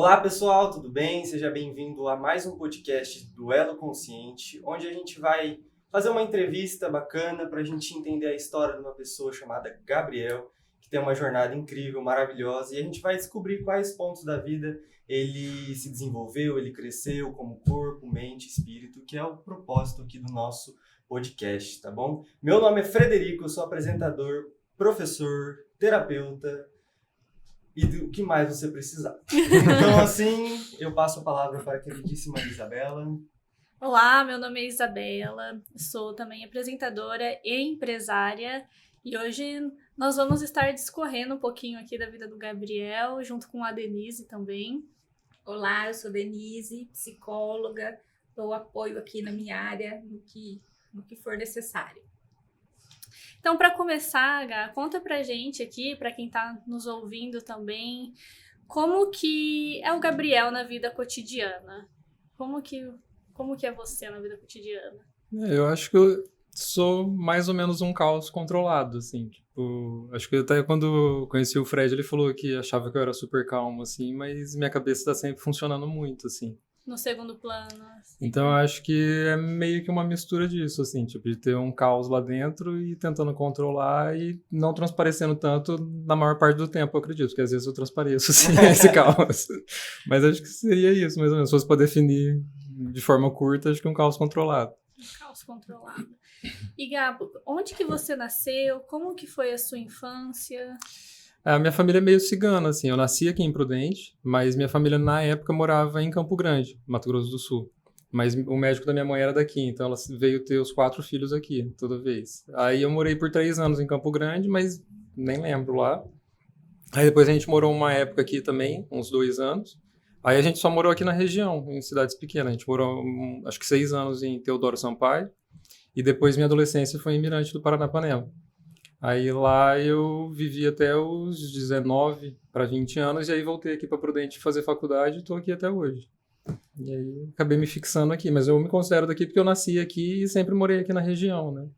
Olá pessoal, tudo bem? Seja bem-vindo a mais um podcast do Elo Consciente, onde a gente vai fazer uma entrevista bacana para a gente entender a história de uma pessoa chamada Gabriel, que tem uma jornada incrível, maravilhosa, e a gente vai descobrir quais pontos da vida ele se desenvolveu, ele cresceu como corpo, mente, espírito, que é o propósito aqui do nosso podcast, tá bom? Meu nome é Frederico, eu sou apresentador, professor, terapeuta, e do que mais você precisar. Então, assim, eu passo a palavra para a queridíssima Isabela. Olá, meu nome é Isabela, sou também apresentadora e empresária, e hoje nós vamos estar discorrendo um pouquinho aqui da vida do Gabriel, junto com a Denise também. Olá, eu sou Denise, psicóloga, dou apoio aqui na minha área, no que for necessário. Então, para começar, Gá, conta pra gente aqui, para quem tá nos ouvindo também, como que é o Gabriel na vida cotidiana? Como que é você na vida cotidiana? Eu acho que eu sou mais ou menos um caos controlado, assim, tipo, acho que até quando conheci o Fred, ele falou que achava que eu era super calmo, assim, mas minha cabeça tá sempre funcionando muito, assim. No segundo plano, assim. Então eu acho que é meio que uma mistura disso, assim, tipo, de ter um caos lá dentro e tentando controlar e não transparecendo tanto na maior parte do tempo, eu acredito, porque às vezes eu transpareço, assim, esse caos. Mas acho que seria isso, mais ou menos, se fosse pra definir de forma curta, acho que um caos controlado. Um caos controlado. E, Gabo, onde que você nasceu? Como que foi a sua infância? A minha família é meio cigana, assim, eu nasci aqui em Prudente, mas minha família na época morava em Campo Grande, Mato Grosso do Sul. Mas o médico da minha mãe era daqui, então ela veio ter os 4 filhos aqui, toda vez. Aí eu morei por 3 anos em Campo Grande, mas nem lembro lá. Aí depois a gente morou uma época aqui também, uns 2 anos. Aí a gente só morou aqui na região, em cidades pequenas. A gente morou, acho que 6 anos em Teodoro Sampaio. E depois minha adolescência foi em Mirante do Paranapanema. Aí lá eu vivi até os 19 para 20 anos, e aí voltei aqui para Prudente fazer faculdade e estou aqui até hoje. E aí acabei me fixando aqui, mas eu me considero daqui porque eu nasci aqui e sempre morei aqui na região, né?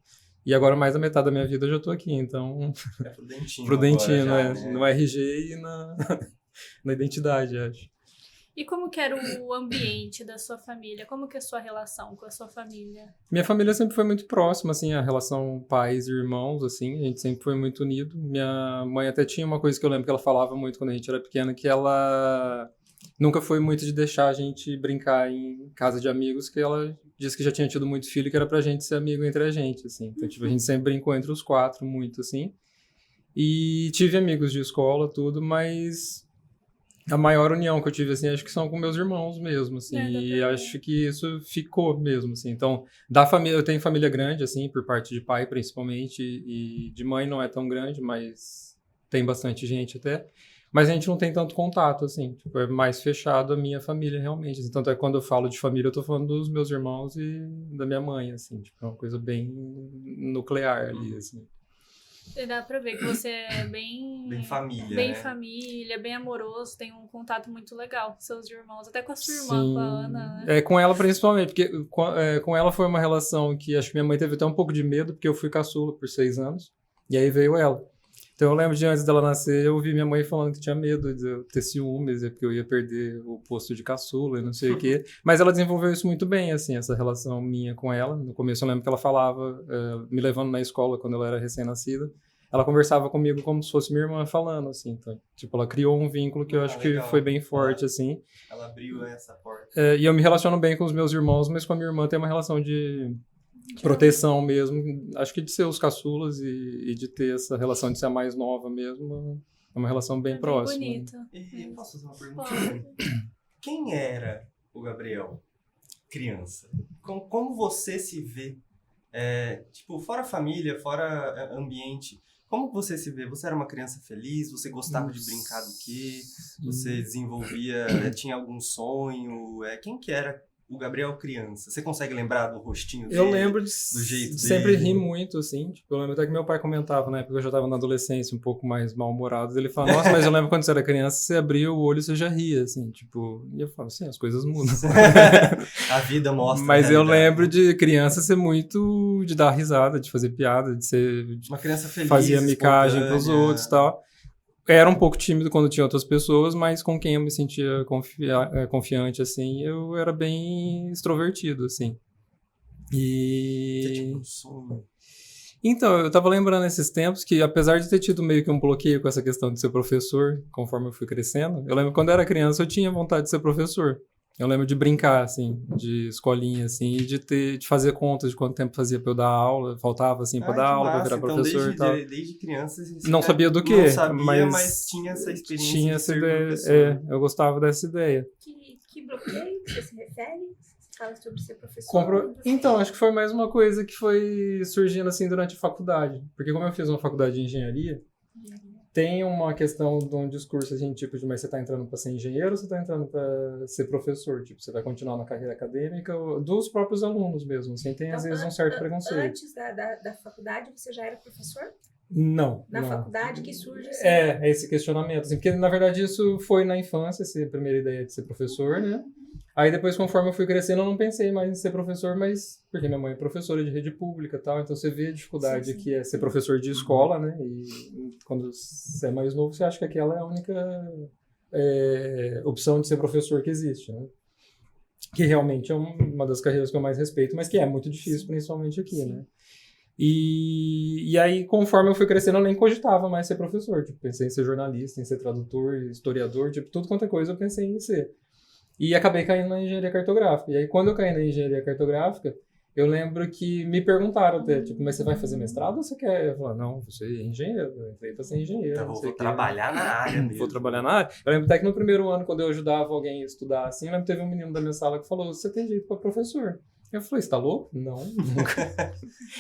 E agora mais da metade da minha vida eu já estou aqui, então... É Prudentino. Prudentino, agora já, né? no RG e na identidade, acho. E como que era o ambiente da sua família? Como que é a sua relação com a sua família? Minha família sempre foi muito próxima, assim, a relação pais e irmãos, assim, a gente sempre foi muito unido. Minha mãe até tinha uma coisa que eu lembro que ela falava muito quando a gente era pequena, que ela nunca foi muito de deixar a gente brincar em casa de amigos, que ela disse que já tinha tido muito filho, que era pra gente ser amigo entre a gente, assim. Então, tipo, a gente sempre brincou entre os 4 muito, assim. E tive amigos de escola, tudo, mas... A maior união que eu tive, assim, acho que são com meus irmãos mesmo, assim, e acho que isso ficou mesmo, assim. Então, da família, eu tenho família grande, assim, por parte de pai, principalmente, e de mãe não é tão grande, mas tem bastante gente até. Mas a gente não tem tanto contato, assim, tipo, é mais fechado a minha família, realmente. Assim. Tanto é que quando eu falo de família, eu tô falando dos meus irmãos e da minha mãe, assim, tipo, é uma coisa bem nuclear ali, assim. Dá pra ver que você é bem família, bem né? família, bem amoroso, tem um contato muito legal com seus irmãos, até com a sua irmã, Sim. com a Ana, né? É, com ela principalmente, porque com ela foi uma relação que acho que minha mãe teve até um pouco de medo, porque eu fui caçula por 6 anos, e aí veio ela. Então eu lembro de antes dela nascer, eu ouvi minha mãe falando que tinha medo de eu ter ciúmes, porque eu ia perder o posto de caçula e não sei o quê. Mas ela desenvolveu isso muito bem, assim, essa relação minha com ela. No começo eu lembro que ela falava, me levando na escola quando ela era recém-nascida. Ela conversava comigo como se fosse minha irmã falando, assim. Então, tipo, ela criou um vínculo que eu acho legal. que foi bem forte, assim. Ela abriu essa porta. E eu me relaciono bem com os meus irmãos, mas com a minha irmã tem uma relação de proteção mesmo. Acho que de ser os caçulas e de ter essa relação de ser a mais nova mesmo, é uma relação bem próxima. Bonito. E posso fazer uma perguntinha? Quem era o Gabriel, criança? Como você se vê? Tipo, fora família, fora ambiente, como você se vê? Você era uma criança feliz? Você gostava de brincar do quê? Você desenvolvia... tinha algum sonho? Quem que era o Gabriel criança? Você consegue lembrar do rostinho dele? Eu lembro do jeito de sempre dele? rir muito, assim. Tipo, eu lembro até que meu pai comentava, na época que eu já estava na adolescência, um pouco mais mal-humorado. Ele fala, nossa, mas eu lembro quando você era criança, você abria o olho e você já ria, assim. Tipo, e eu falo, sim, as coisas mudam. A vida mostra. Mas a eu realidade. lembro de criança ser muito... de dar risada, de fazer piada, de ser... Uma criança feliz, fazia micagem pros espontânea. outros e tal. era um pouco tímido quando tinha outras pessoas, mas com quem eu me sentia confiante, assim, eu era bem extrovertido, assim. Você tinha um sonho. Então, eu tava lembrando esses tempos que, apesar de ter tido meio que um bloqueio com essa questão de ser professor, conforme eu fui crescendo, eu lembro que quando eu era criança eu tinha vontade de ser professor. Eu lembro de brincar, assim, de escolinha, assim, e de fazer contas de quanto tempo fazia pra eu dar aula, faltava, assim, pra dar aula, pra virar professor e tal. Desde criança você Não sabia do quê, não sabia, mas tinha essa experiência tinha de essa ser ideia, professor. eu gostava dessa ideia. Que bloqueio que você se refere? Você fala sobre ser professor? Então, acho que foi mais uma coisa que foi surgindo, assim, durante a faculdade. Porque como eu fiz uma faculdade de engenharia, tem uma questão de um discurso, assim, tipo, de mas você tá entrando para ser engenheiro ou você tá entrando para ser professor? Tipo, você vai continuar na carreira acadêmica dos próprios alunos mesmo, assim, tem às vezes um certo preconceito. Antes da faculdade você já era professor? Não. Na faculdade que surge assim? É esse questionamento, assim, porque na verdade isso foi na infância, essa primeira ideia de ser professor, né? Aí depois, conforme eu fui crescendo, eu não pensei mais em ser professor, mas porque minha mãe é professora de rede pública e tal, então você vê a dificuldade que é ser professor de escola, né? E quando você é mais novo, você acha que aquela é a única opção de ser professor que existe, né? Que realmente é uma das carreiras que eu mais respeito, mas que é muito difícil, principalmente aqui, né? E aí, conforme eu fui crescendo, eu nem cogitava mais ser professor. Tipo, pensei em ser jornalista, em ser tradutor, historiador, tipo, tudo quanto é coisa eu pensei em ser. E acabei caindo na engenharia cartográfica. E aí, quando eu caí na engenharia cartográfica, eu lembro que me perguntaram até, tipo, mas você vai fazer mestrado ou você quer? Eu falei, não, você é engenheiro, eu entrei pra ser engenheiro. Então, vou trabalhar na área mesmo. Vou trabalhar na área. Eu lembro até que no primeiro ano, quando eu ajudava alguém a estudar, assim, eu lembro que teve um menino da minha sala que falou, você tem jeito pra professor. Eu falei, você tá louco? Não, nunca.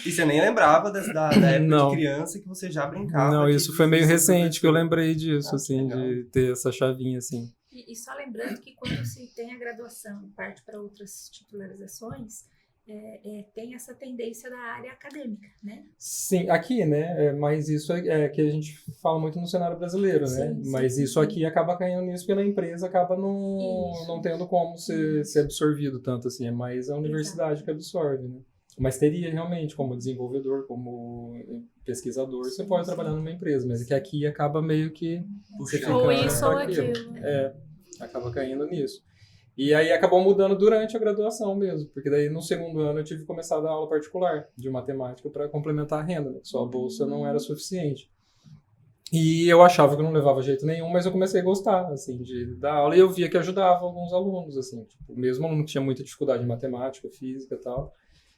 E você nem lembrava da época de criança que você já brincava? Não, isso foi meio recente que eu lembrei disso, assim, legal. de ter essa chavinha, assim. E só lembrando que quando se tem a graduação e parte para outras titularizações, tem essa tendência da área acadêmica, né? Sim, aqui, né? Mas isso é que a gente fala muito no cenário brasileiro, né? Sim, mas sim, isso sim. aqui acaba caindo nisso porque na empresa acaba não tendo como ser absorvido tanto assim. É mais a universidade que absorve, né? Mas teria realmente como desenvolvedor, como pesquisador, você pode trabalhar numa empresa, mas é que aqui acaba meio que... você fica Ou isso ou naquilo. aquilo. Acaba caindo nisso. E aí acabou mudando durante a graduação mesmo, porque daí no segundo ano eu tive que começar a dar aula particular de matemática para complementar a renda, né? Só a bolsa não era suficiente. E eu achava que não levava jeito nenhum, mas eu comecei a gostar, assim, de dar aula e eu via que ajudava alguns alunos, assim, tipo, mesmo aluno que tinha muita dificuldade em matemática, física e tal.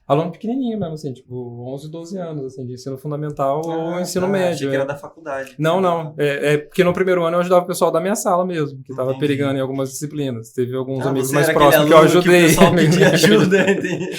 Aluno pequenininho mesmo, assim, tipo, 11, 12 anos, assim, de ensino fundamental ou ensino médio. Achei que era da faculdade. Não. É porque no primeiro ano eu ajudava o pessoal da minha sala mesmo, que tava Entendi. perigando em algumas disciplinas. Teve alguns amigos você mais era próximos que aquele eu aluno ajudei. Que o pessoal pedia ajuda, entendi.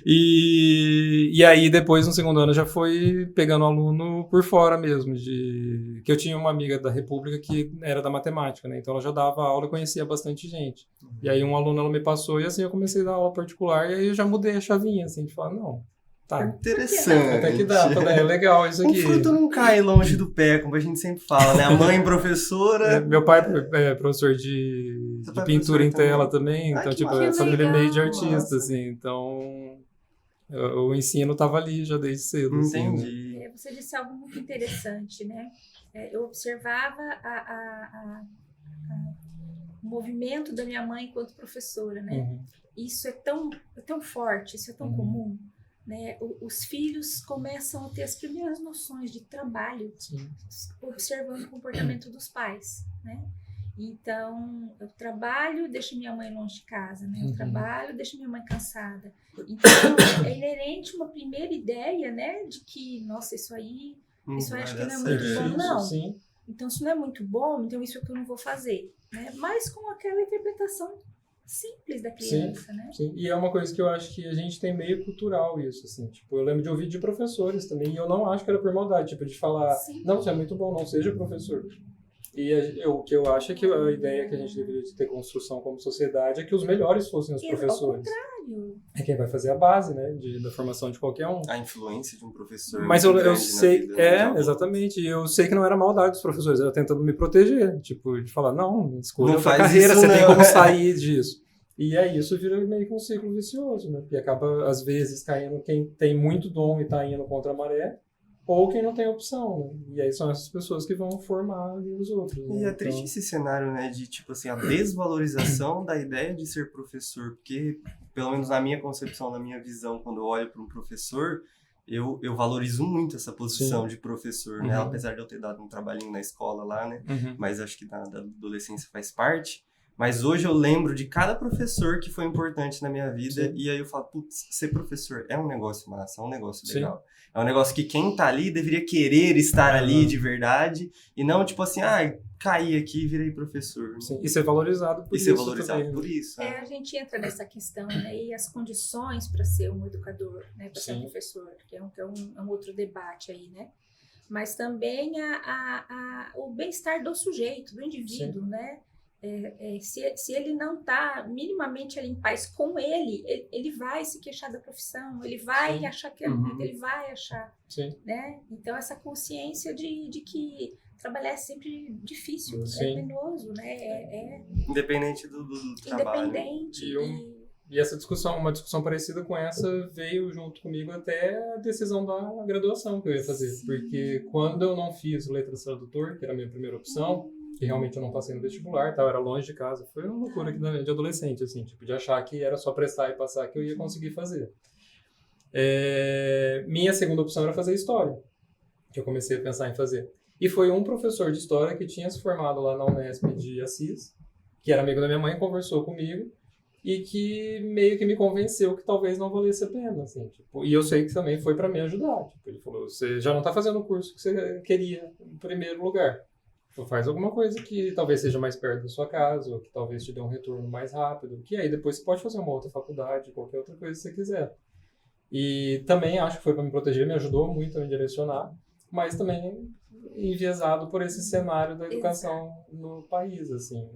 E aí depois, no segundo ano, já foi pegando aluno por fora mesmo. Que eu tinha uma amiga da República que era da matemática, né? Então ela já dava aula e conhecia bastante gente. E aí um aluno ela me passou e assim eu comecei a dar aula particular e aí eu já mudei a chavinha, assim, de falar, não, tá. Interessante. Até que dá, é legal isso aqui. O fruto não cai longe do pé, como a gente sempre fala, né? A mãe professora. Meu pai é professor de pintura em tela também, então, tipo, massa. é família meio de artista, Nossa. assim, então o ensino tava ali já desde cedo, assim, né? Entendi. Você disse algo muito interessante, né? Eu observava o movimento da minha mãe enquanto professora, né? Uhum. Isso é tão forte, isso é tão comum, né? Os filhos começam a ter as primeiras noções de trabalho, Sim. observando o comportamento dos pais, né? Então, eu trabalho, deixo minha mãe longe de casa, né? Eu trabalho, deixo minha mãe cansada. Então, é inerente uma primeira ideia, né? De que, nossa, isso aí acho que não é muito bom, não. Sim. Então, isso não é muito bom, então isso é que eu não vou fazer, né? Mas com aquela interpretação simples da criança, né? Sim, e é uma coisa que eu acho que a gente tem meio cultural isso, assim, tipo, eu lembro de ouvir de professores também, e eu não acho que era por maldade, tipo, de falar, Sim. não, isso é muito bom, não seja professor. E o que eu acho é que a ideia que a gente deveria ter construção como sociedade é que os melhores fossem os professores. Ao contrário. É quem vai fazer a base, né, da formação de qualquer um. A influência de um professor. Mas muito eu grande sei, na vida, exatamente, e eu sei que não era maldade dos professores, era tentando me proteger, tipo, de falar, não, escolha Não outra faz carreira, isso, você não. tem como sair disso. E aí isso vira meio que um ciclo vicioso, né, porque acaba, às vezes, caindo quem tem muito dom e tá indo contra a maré, ou quem não tem opção, né? E aí são essas pessoas que vão formar ali os outros. E né? é triste esse cenário, né, de, tipo assim, a desvalorização da ideia de ser professor, porque, pelo menos na minha concepção, na minha visão, quando eu olho para um professor, eu valorizo muito essa posição de professor, né, apesar de eu ter dado um trabalhinho na escola lá, né, mas acho que da adolescência faz parte. Mas hoje eu lembro de cada professor que foi importante na minha vida, e aí eu falo, putz, ser professor é um negócio massa, é um negócio legal. É um negócio que quem tá ali deveria querer estar ali de verdade, e não tipo assim, caí aqui e virei professor. Sim. E ser valorizado por isso. E ser valorizado também, por isso. A gente entra nessa questão, né? E as condições para ser um educador, né? Para ser um professor, que é um outro debate aí, né? Mas também o bem-estar do sujeito, do indivíduo, né? Se ele não está minimamente ali em paz com ele vai se queixar da profissão, ele vai achar que ele vai achar, né? Então essa consciência de que trabalhar é sempre difícil, é penoso, né? Independente do trabalho. Independente. E essa discussão, uma discussão parecida com essa, veio junto comigo até a decisão da graduação que eu ia fazer. Porque quando eu não fiz letras tradutor, que era a minha primeira opção, que realmente eu não passei no vestibular, tá? Eu era longe de casa. Foi uma loucura aqui de adolescente, assim, tipo, de achar que era só prestar e passar que eu ia conseguir fazer. Minha segunda opção era fazer história, que eu comecei a pensar em fazer. E foi um professor de história que tinha se formado lá na Unesp de Assis, que era amigo da minha mãe, conversou comigo e que meio que me convenceu que talvez não valesse a pena, assim, tipo, e eu sei que também foi para me ajudar. Tipo, ele falou, você já não tá fazendo o curso que você queria em primeiro lugar. Faz alguma coisa que talvez seja mais perto da sua casa, ou que talvez te dê um retorno mais rápido, que aí depois você pode fazer uma outra faculdade, qualquer outra coisa que você quiser. E também acho que foi para me proteger, me ajudou muito a me direcionar, mas também enviesado por esse cenário da educação no país, assim.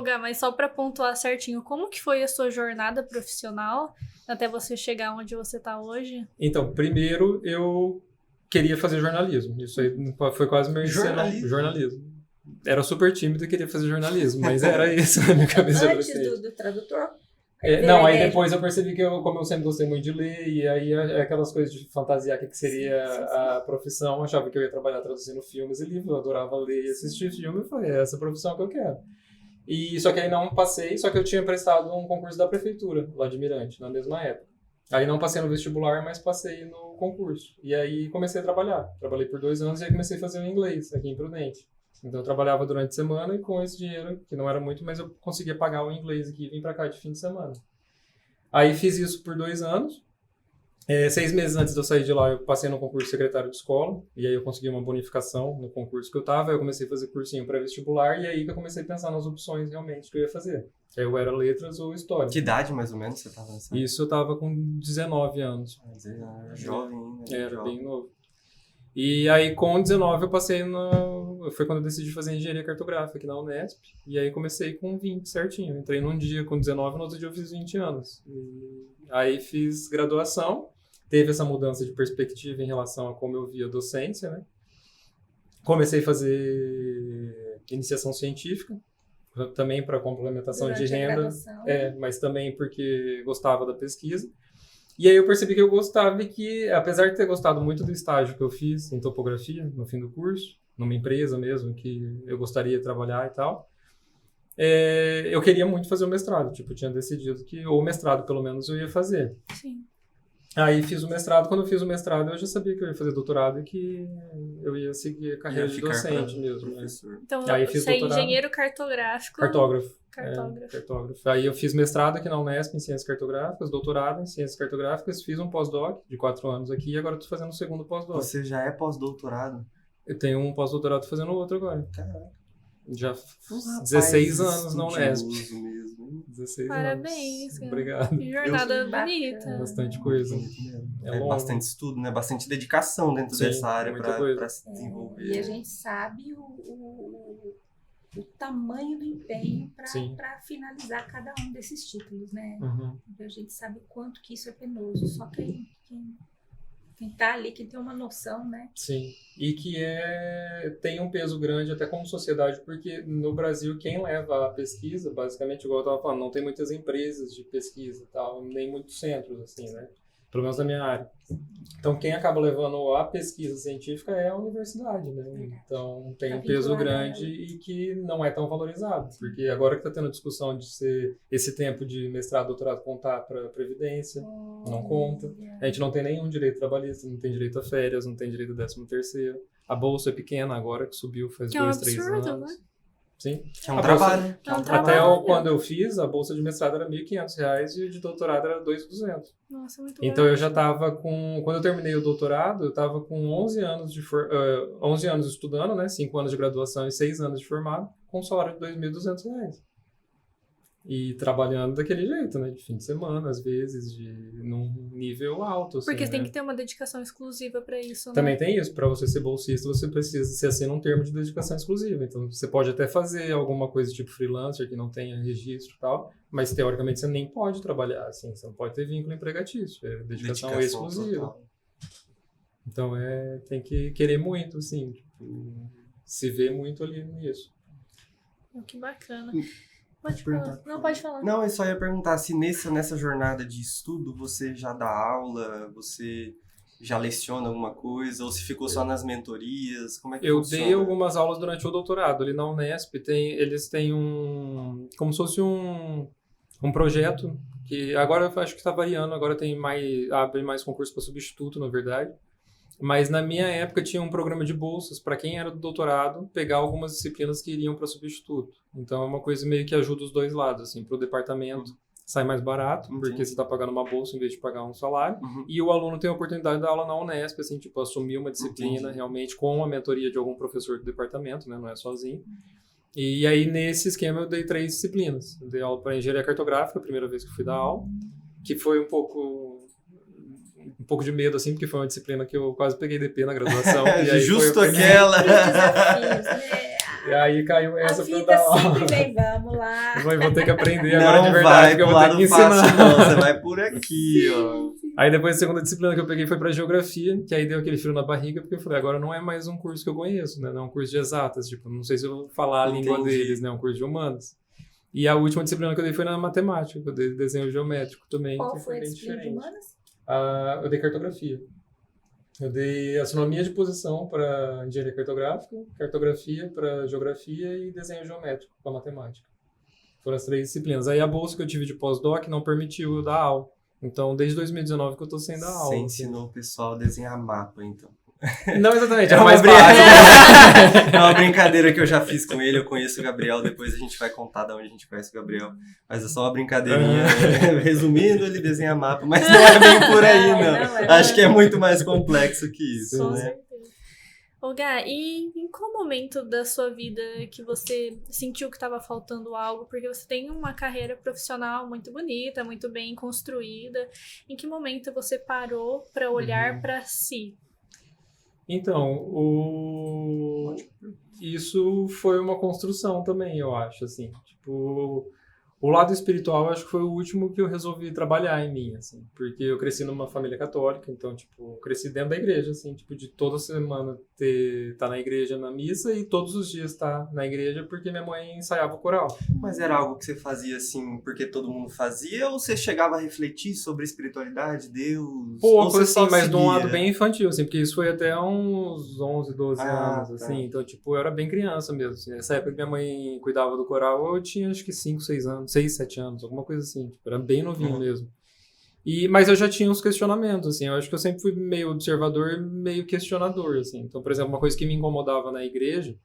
Gá, mas só para pontuar certinho, como que foi a sua jornada profissional até você chegar onde você está hoje? Então, primeiro eu queria fazer jornalismo. Isso aí foi quase meu jornalismo. Era super tímido e queria fazer jornalismo, mas era isso na minha cabeça. Antes do tradutor? Não, aí depois eu percebi que como eu sempre gostei muito de ler, e aí aquelas coisas de fantasiar o que seria a profissão, eu achava que eu ia trabalhar traduzindo filmes e livros, eu adorava ler e assistir filme, e falei, é essa profissão que eu quero. E só que aí não passei, só que eu tinha prestado um concurso da prefeitura, lá de Mirante, na mesma época. Aí não passei no vestibular, mas passei no concurso. E aí comecei a trabalhar. Trabalhei por 2 anos e aí comecei a fazer o inglês aqui em Prudente. Então eu trabalhava durante a semana e com esse dinheiro, que não era muito, mas eu conseguia pagar o inglês aqui e vim pra cá de fim de semana. Aí fiz isso por 2 anos. 6 meses antes de eu sair de lá, eu passei no concurso de secretário de escola. E aí eu consegui uma bonificação no concurso que eu tava. Aí eu comecei a fazer cursinho pré-vestibular. E aí que eu comecei a pensar nas opções realmente que eu ia fazer. Aí eu era letras ou história. Que idade mais ou menos você tava nessa? Isso eu tava com 19 anos. Era jovem ainda. Era bem novo. E aí com 19 eu passei foi quando eu decidi fazer engenharia cartográfica aqui na Unesp. E aí comecei com 20 certinho. Entrei num dia com 19, no outro dia eu fiz 20 anos. E aí fiz graduação. Teve essa mudança de perspectiva em relação a como eu via a docência, né? Comecei a fazer iniciação científica, também para complementação de renda, mas também porque gostava da pesquisa. E aí eu percebi que eu gostava e que, apesar de ter gostado muito do estágio que eu fiz em topografia, no fim do curso, numa empresa mesmo, que eu gostaria de trabalhar e tal, eu queria muito fazer o mestrado. Tipo, eu tinha decidido que, ou o mestrado pelo menos, eu ia fazer. Sim. Aí fiz o mestrado. Quando eu fiz o mestrado, eu já sabia que eu ia fazer doutorado e que eu ia seguir a carreira de docente mesmo. Né? Então, aí fiz você é doutorado. Engenheiro cartográfico. Cartógrafo. Cartógrafo. Aí eu fiz mestrado aqui na Unesp em Ciências Cartográficas, doutorado em Ciências Cartográficas, fiz um pós-doc de 4 anos aqui e agora estou fazendo o segundo pós-doc. Você já é pós-doutorado? Eu tenho um pós-doutorado fazendo outro agora. Caraca. Já 16 anos na Unesp. Mesmo. 16 Parabéns. anos. Obrigado. Que jornada bonita. Bastante coisa. É bastante estudo, né? Bastante dedicação dentro dessa área para se desenvolver. E a gente sabe o tamanho do empenho para finalizar cada um desses títulos, né? Uhum. A gente sabe quanto que isso é penoso. Só quem tá ali, quem tem uma noção, né? Sim, e que tem um peso grande até como sociedade, porque no Brasil quem leva a pesquisa, basicamente, igual eu estava falando, não tem muitas empresas de pesquisa e tal, nem muitos centros, assim, né? pelo menos na minha área. Então, quem acaba levando a pesquisa científica é a universidade, né? Então, tem um peso grande e que não é tão valorizado. Porque agora que está tendo a discussão de ser esse tempo de mestrado, doutorado contar para a Previdência, não conta. A gente não tem nenhum direito trabalhista, não tem direito a férias, não tem direito a 13º. A bolsa é pequena agora, que subiu faz 2, 3 anos. Né? Sim. É um trabalho. Até quando eu fiz, a bolsa de mestrado era R$1.500 e o de doutorado era R$2.200. Nossa, muito então eu já estava com... Quando eu terminei o doutorado, eu estava com 11 anos estudando, né? 5 anos de graduação e 6 anos de formado, com um salário de R$2.200. E trabalhando daquele jeito, né? De fim de semana, às vezes, num nível alto. Assim, porque tem né? que ter uma dedicação exclusiva para isso, né? Também tem isso. Para você ser bolsista, você assina um termo de dedicação exclusiva. Então, você pode até fazer alguma coisa tipo freelancer, que não tenha registro e tal, mas, teoricamente, você nem pode trabalhar assim. Você não pode ter vínculo empregatício. É dedicação exclusiva. Total. Então, tem que querer muito, assim. Tipo, se ver muito ali nisso. Que bacana. Pode falar. Não, pode falar. Não, eu só ia perguntar se nessa jornada de estudo você já dá aula, você já leciona alguma coisa, ou se ficou só nas mentorias, como é que funciona? Eu dei algumas aulas durante o doutorado. Ali na Unesp, eles têm como se fosse um projeto, que agora eu acho que está variando, agora abre mais concurso para substituto, na verdade. Mas na minha época tinha um programa de bolsas para quem era do doutorado pegar algumas disciplinas que iriam para substituto. Então é uma coisa meio que ajuda os dois lados, assim, para o departamento sai mais barato, porque você está pagando uma bolsa em vez de pagar um salário, e o aluno tem a oportunidade de dar aula na Unesp, assim, tipo, assumir uma disciplina realmente com a mentoria de algum professor do departamento, né, não é sozinho. E aí nesse esquema eu dei 3 disciplinas. Eu dei aula para engenharia cartográfica, a primeira vez que eu fui dar aula, que foi um pouco de medo, assim, porque foi uma disciplina que eu quase peguei DP na graduação. E aí justo aquela! E aí caiu essa pra dar aula. A vida sempre vem, vamos lá. Eu vou ter que aprender agora de verdade, porque eu vou ter que ensinar. Fácil, não, você vai por aqui, ó. Aí depois a segunda disciplina que eu peguei foi para geografia, que aí deu aquele frio na barriga, porque eu falei, agora não é mais um curso que eu conheço, né? Não é um curso de exatas, tipo, não sei se eu vou falar a língua deles, né? É um curso de humanas. E a última disciplina que eu dei foi na matemática, que eu dei desenho geométrico também. Qual que foi a bem disciplina de humanas? Eu dei cartografia. Eu dei astronomia de posição para engenharia cartográfica, cartografia para geografia e desenho geométrico para matemática. Foram as 3 disciplinas. Aí a bolsa que eu tive de pós-doc não permitiu eu dar aula. Então, desde 2019 que eu estou sem dar aula. Você ensinou o pessoal a desenhar mapa, então. Não exatamente, é mais básico. É uma brincadeira que eu já fiz com ele, eu conheço o Gabriel, depois a gente vai contar de onde a gente conhece o Gabriel. Mas é só uma brincadeirinha, resumindo, ele desenha mapa, mas não é bem por aí, não. Acho que é muito mais complexo que isso, com né? certeza. Ô Gá, e em qual momento da sua vida que você sentiu que estava faltando algo? Porque você tem uma carreira profissional muito bonita, muito bem construída. Em que momento você parou para olhar para si? Então, isso foi uma construção também, eu acho, assim, tipo, o lado espiritual eu acho que foi o último que eu resolvi trabalhar em mim, assim, porque eu cresci numa família católica, então, tipo, cresci dentro da igreja, assim, tipo, de toda semana tá na igreja na missa e todos os dias tá na igreja porque minha mãe ensaiava o coral. Mas era algo que você fazia, assim, porque todo mundo fazia, ou você chegava a refletir sobre a espiritualidade, Deus? Pouco, assim, mas de um lado bem infantil, assim, porque isso foi até uns 11, 12 anos, assim, então, tipo, eu era bem criança mesmo, assim, nessa época que minha mãe cuidava do coral, eu tinha, acho que 5, 6 anos, 6, 7 anos, alguma coisa assim, tipo, era bem novinho mesmo. Mas eu já tinha uns questionamentos, assim, eu acho que eu sempre fui meio observador e meio questionador, assim. Então, por exemplo, uma coisa que me incomodava na igreja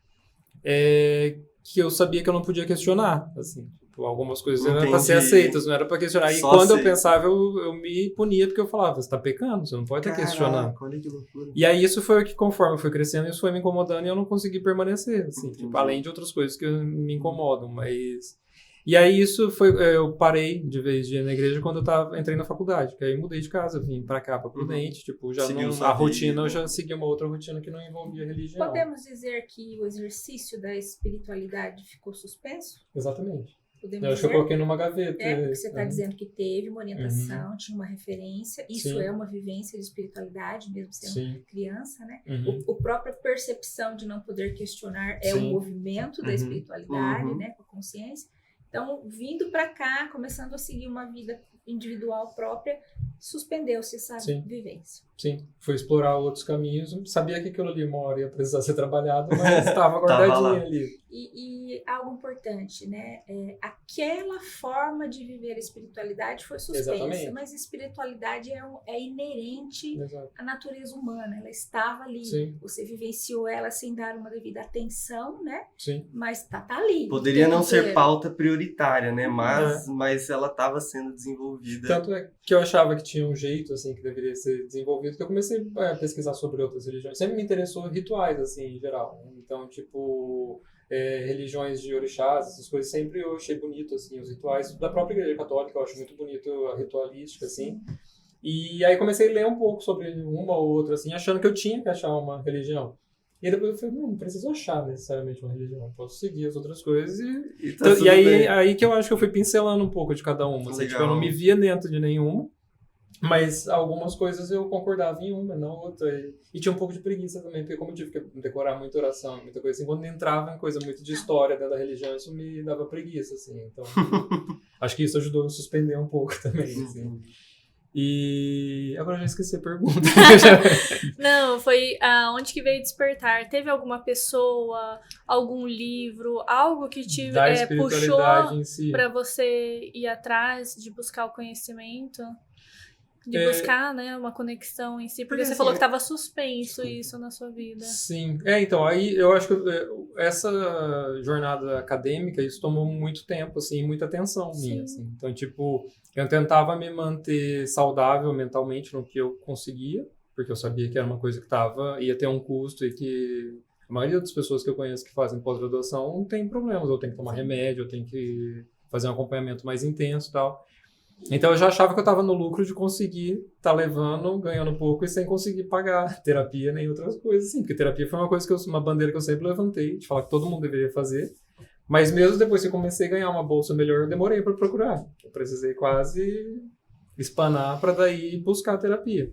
é que eu sabia que eu não podia questionar, assim. Tipo, algumas coisas eram para ser aceitas, não era para questionar. E quando eu pensava, eu me punia porque eu falava, você tá pecando, você não pode estar questionando. Olha que loucura. E aí isso foi o que, conforme eu fui crescendo, isso foi me incomodando e eu não consegui permanecer, assim. Tipo, além de outras coisas que me incomodam, mas... E aí isso foi, eu parei de vez de ir na igreja quando eu entrei na faculdade, que aí mudei de casa, vim pra cá, pra Prudente, tipo, já a rotina, eu já segui uma outra rotina que não envolvia religião. Podemos dizer que o exercício da espiritualidade ficou suspenso? Exatamente. Podemos eu acho que eu coloquei numa gaveta. Porque você está dizendo que teve uma orientação, tinha uma referência, isso é uma vivência de espiritualidade, mesmo sendo criança, né? A própria percepção de não poder questionar é um movimento da espiritualidade, né? Com a consciência. Então, vindo para cá, começando a seguir uma vida individual própria, suspendeu-se essa Sim. vivência. Sim, foi explorar outros caminhos. Sabia que aquilo ali uma hora ia precisar ser trabalhado, mas estava guardadinho ali. E algo importante, né? Aquela forma de viver a espiritualidade foi suspensa, Exatamente. mas a espiritualidade é inerente Exato. à natureza humana. Ela estava ali. Sim. Você vivenciou ela sem dar uma devida atenção, né? Sim. Mas tá ali. Poderia não ser inteiro. pauta prioritária, né? Mas ela estava sendo desenvolvida. Tanto é que eu achava que tinha um jeito, assim, que deveria ser desenvolvido, que eu comecei a pesquisar sobre outras religiões. Sempre me interessou rituais, assim, em geral. Então, tipo, religiões de orixás, essas coisas, sempre eu achei bonito, assim, os rituais. Da própria Igreja Católica, eu acho muito bonito a ritualística, assim. E aí comecei a ler um pouco sobre uma ou outra, assim, achando que eu tinha que achar uma religião. E aí depois eu falei, não preciso achar necessariamente uma religião, eu posso seguir as outras coisas E aí que eu acho que eu fui pincelando um pouco de cada uma. Assim, tipo, eu não me via dentro de nenhuma, mas algumas coisas eu concordava em uma, não outra. E tinha um pouco de preguiça também, porque como eu tive que decorar muita oração, muita coisa assim, quando entrava em coisa muito de história dentro da religião, isso me dava preguiça, assim. Então, acho que isso ajudou a suspender um pouco também, assim. E agora eu já esqueci a pergunta. Não, foi onde que veio despertar? Teve alguma pessoa, algum livro, algo que te Da puxou espiritualidade em si. para você ir atrás de buscar o conhecimento? De buscar, né, uma conexão em si? Porque você falou que estava suspenso isso na sua vida. Sim. Então, aí eu acho que essa jornada acadêmica, isso tomou muito tempo, assim, muita atenção minha, assim. Então, tipo, eu tentava me manter saudável mentalmente no que eu conseguia, porque eu sabia que era uma coisa que ia ter um custo e que a maioria das pessoas que eu conheço que fazem pós-graduação não tem problemas, eu tenho que tomar remédio, eu tenho que fazer um acompanhamento mais intenso e tal. Então eu já achava que eu estava no lucro de conseguir estar levando, ganhando pouco e sem conseguir pagar terapia nem outras coisas, assim. Porque terapia foi uma bandeira que eu sempre levantei, de falar que todo mundo deveria fazer. Mas mesmo depois que eu comecei a ganhar uma bolsa melhor, eu demorei para procurar. Eu precisei quase espanar para daí buscar a terapia.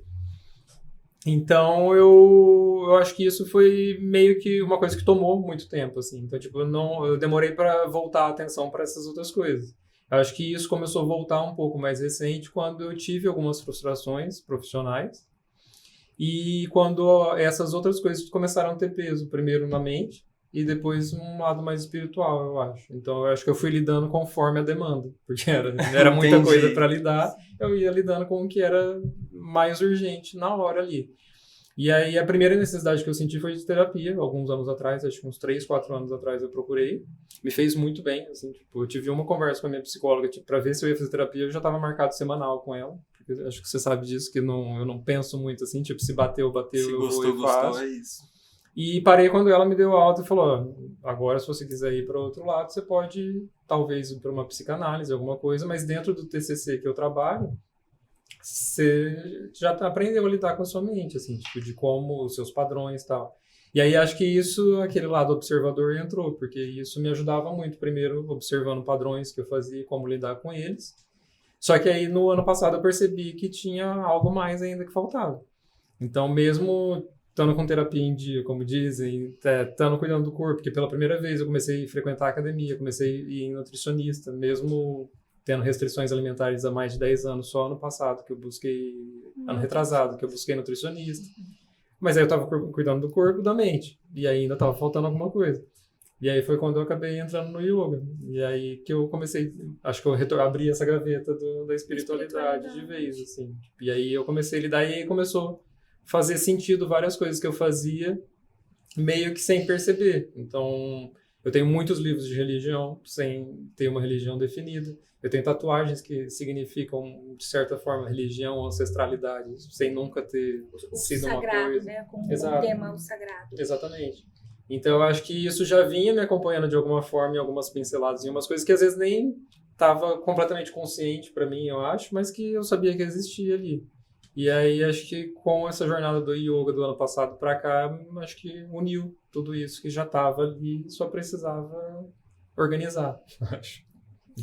Então eu acho que isso foi meio que uma coisa que tomou muito tempo, assim. Então, tipo, eu demorei para voltar a atenção para essas outras coisas. Eu acho que isso começou a voltar um pouco mais recente quando eu tive algumas frustrações profissionais e quando essas outras coisas começaram a ter peso, primeiro na mente e depois um lado mais espiritual, eu acho. Então, eu acho que eu fui lidando conforme a demanda, porque era muita coisa para lidar, eu ia lidando com o que era mais urgente na hora ali. E aí, a primeira necessidade que eu senti foi de terapia, alguns anos atrás, acho que uns 3, 4 anos atrás eu procurei. Me fez muito bem, assim, tipo, eu tive uma conversa com a minha psicóloga, tipo, pra ver se eu ia fazer terapia, eu já tava marcado semanal com ela, porque acho que você sabe disso, que eu não penso muito, assim, tipo, se bateu, se eu gostou, vou e faço. gostou, é isso. E parei quando ela me deu alta e falou, agora se você quiser ir para outro lado, você pode, talvez, ir para uma psicanálise, alguma coisa, mas dentro do TCC que eu trabalho, você já aprendeu a lidar com a sua mente, assim, tipo, de como os seus padrões e tal. E aí acho que isso, aquele lado observador entrou, porque isso me ajudava muito, primeiro observando padrões que eu fazia e como lidar com eles. Só que aí no ano passado eu percebi que tinha algo mais ainda que faltava. Então mesmo estando com terapia em dia, como dizem, estando cuidando do corpo, porque pela primeira vez eu comecei a frequentar a academia, comecei a ir em nutricionista, mesmo tendo restrições alimentares há mais de 10 anos, só ano passado que eu busquei, ano retrasado, que eu busquei nutricionista. Mas aí eu tava cuidando do corpo e da mente, e aí ainda tava faltando alguma coisa. E aí foi quando eu acabei entrando no yoga. E aí que eu comecei, acho que eu abri essa gaveta da espiritualidade de vez, assim. E aí eu comecei a lidar, e aí começou a fazer sentido várias coisas que eu fazia, meio que sem perceber. Então, eu tenho muitos livros de religião, sem ter uma religião definida. Eu tenho tatuagens que significam, de certa forma, religião, ancestralidade, sem nunca ter sido sagrado, uma coisa. né? Com Exato. o tema o sagrado. Exatamente. Então, eu acho que isso já vinha me acompanhando de alguma forma em algumas pinceladas, em umas coisas que às vezes nem estava completamente consciente para mim, eu acho, mas que eu sabia que existia ali. E aí, acho que com essa jornada do yoga do ano passado para cá, acho que uniu tudo isso que já estava ali, só precisava organizar, acho.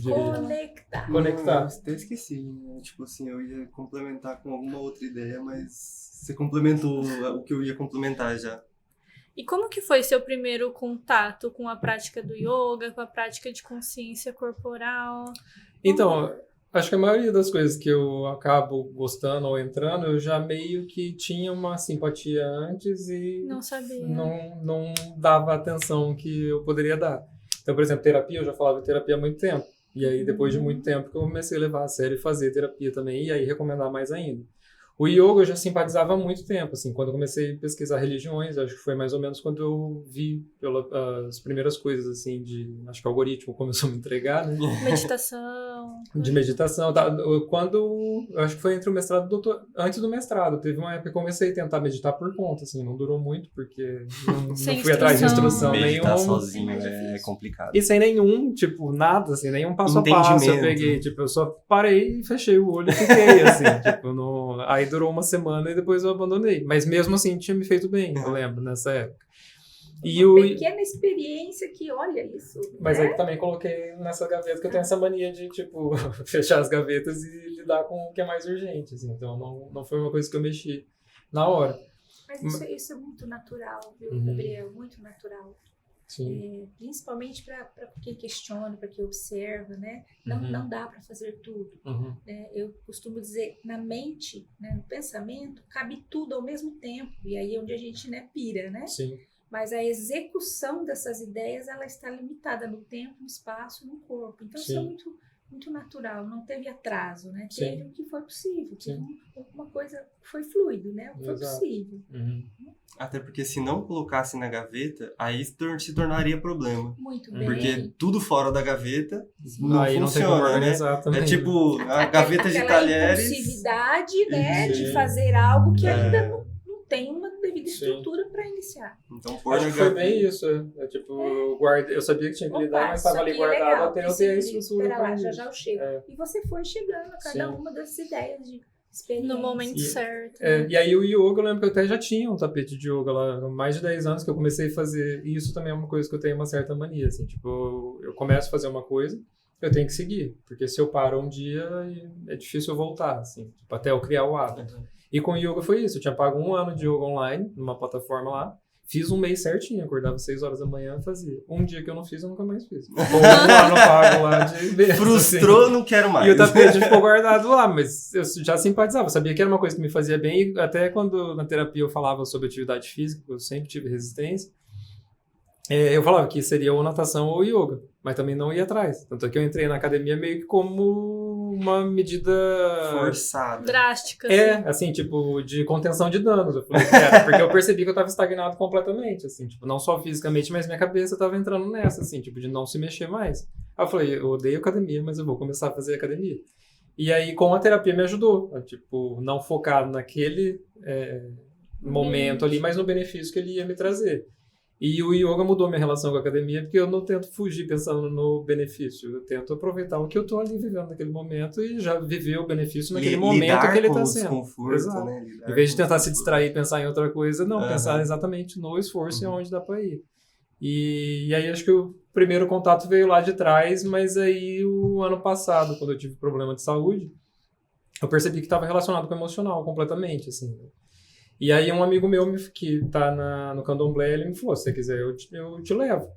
Conectar. Eu até esqueci, né? Tipo assim, eu ia complementar com alguma outra ideia, mas você complementou o que eu ia complementar já. E como que foi seu primeiro contato com a prática do yoga, com a prática de consciência corporal? Então, Acho que a maioria das coisas que eu acabo gostando ou entrando, eu já meio que tinha uma simpatia antes e Não sabia. não dava a atenção que eu poderia dar. Então, por exemplo, terapia, eu já falava de terapia há muito tempo. E aí, depois de muito tempo, que eu comecei a levar a sério e fazer terapia também, e aí recomendar mais ainda. O yoga eu já simpatizava há muito tempo, assim, quando eu comecei a pesquisar religiões, acho que foi mais ou menos quando eu vi as primeiras coisas, assim, acho que o algoritmo começou a me entregar, né? Meditação. De meditação. Quando, eu acho que foi entre o mestrado e o doutor, antes do mestrado, teve uma época que eu comecei a tentar meditar por conta, assim, não durou muito, porque não fui atrás de instrução Meditar nenhuma. sozinho é complicado. E sem nenhum, tipo, nada, assim, nenhum passo a passo eu peguei, tipo, eu só parei e fechei o olho e fiquei, assim, tipo, aí durou uma semana e depois eu abandonei. Mas mesmo assim tinha me feito bem, eu lembro, nessa época. Uma pequena experiência que, olha isso. Mas né? aí também coloquei nessa gaveta que eu tenho essa mania de, tipo, fechar as gavetas e lidar com o que é mais urgente, assim. Então não foi uma coisa que eu mexi na hora. Mas isso é muito natural, viu, Uhum. Gabriel? Muito natural. Sim. Principalmente para quem questiona, para quem observa, né? Não, Uhum. não dá para fazer tudo. Uhum. Né? Eu costumo dizer, na mente, né, no pensamento, cabe tudo ao mesmo tempo. E aí é onde a gente, né, pira, né? Sim. Mas a execução dessas ideias, ela está limitada no tempo, no espaço, no corpo. Então, isso é Sim. muito, muito natural. Não teve atraso, né? Sim. Teve o que foi possível. Teve Sim. uma coisa que foi fluido, né? O que foi Exato. possível. Uhum. Até porque se não colocasse na gaveta, aí se tornaria problema. Muito Uhum. bem. Porque tudo fora da gaveta não Aí não tem como funciona, né? organizar também. É tipo a gaveta de Aquela talheres. impulsividade, né, Sim. de fazer algo que É. ainda não tem uma devida Sim. estrutura para iniciar. Então, pôr Acho na que foi gaveta. bem isso. Tipo, eu sabia que tinha que lidar, mas Opa, estava ali isso aqui é guardado legal, até eu isso ter a aqui, estrutura espera lá, para já isso. já eu chego. É. E você foi chegando a cada Sim. uma dessas ideias de experiência. No momento E- certo. E aí o yoga, eu lembro que eu até já tinha um tapete de yoga lá, há mais de 10 anos que eu comecei a fazer, e isso também é uma coisa que eu tenho uma certa mania, assim, tipo, eu começo a fazer uma coisa, eu tenho que seguir, porque se eu paro um dia, é difícil eu voltar, assim, tipo, até eu criar o hábito. E com o yoga foi isso, eu tinha pago 1 ano de yoga online, numa plataforma lá, fiz um mês certinho, acordava 6 horas da manhã e fazia. Um dia que eu não fiz, eu nunca mais fiz. Ficou 1 ano pago lá de vez, assim. Frustrou, não quero mais. E o tapete ficou guardado lá, mas eu já simpatizava, sabia que era uma coisa que me fazia bem, e até quando na terapia eu falava sobre atividade física, eu sempre tive resistência, eu falava que seria ou natação ou yoga, mas também não ia atrás. Tanto é que eu entrei na academia meio que como uma medida... Forçada. Drástica. assim, tipo, de contenção de danos. Eu falei que era, porque eu percebi que eu tava estagnado completamente, assim, tipo, não só fisicamente, mas minha cabeça tava entrando nessa, assim, tipo, de não se mexer mais. Aí eu falei, eu odeio academia, mas eu vou começar a fazer academia. E aí, com a terapia me ajudou, a, tipo, não focar naquele momento ali, mas no benefício que ele ia me trazer. E o yoga mudou minha relação com a academia, porque eu não tento fugir pensando no benefício. Eu tento aproveitar o que eu tô ali vivendo naquele momento e já viver o benefício naquele momento Lidar que ele com tá o sendo. desconforto, Exato. né? Lidar Em vez de com o tentar se desconforto. distrair e pensar em outra coisa, não, Aham. pensar exatamente no esforço e onde dá pra ir. E aí acho que o primeiro contato veio lá de trás, mas aí o ano passado, quando eu tive problema de saúde, eu percebi que estava relacionado com o emocional completamente, assim. E aí um amigo meu que tá no candomblé, ele me falou, se você quiser eu te levo.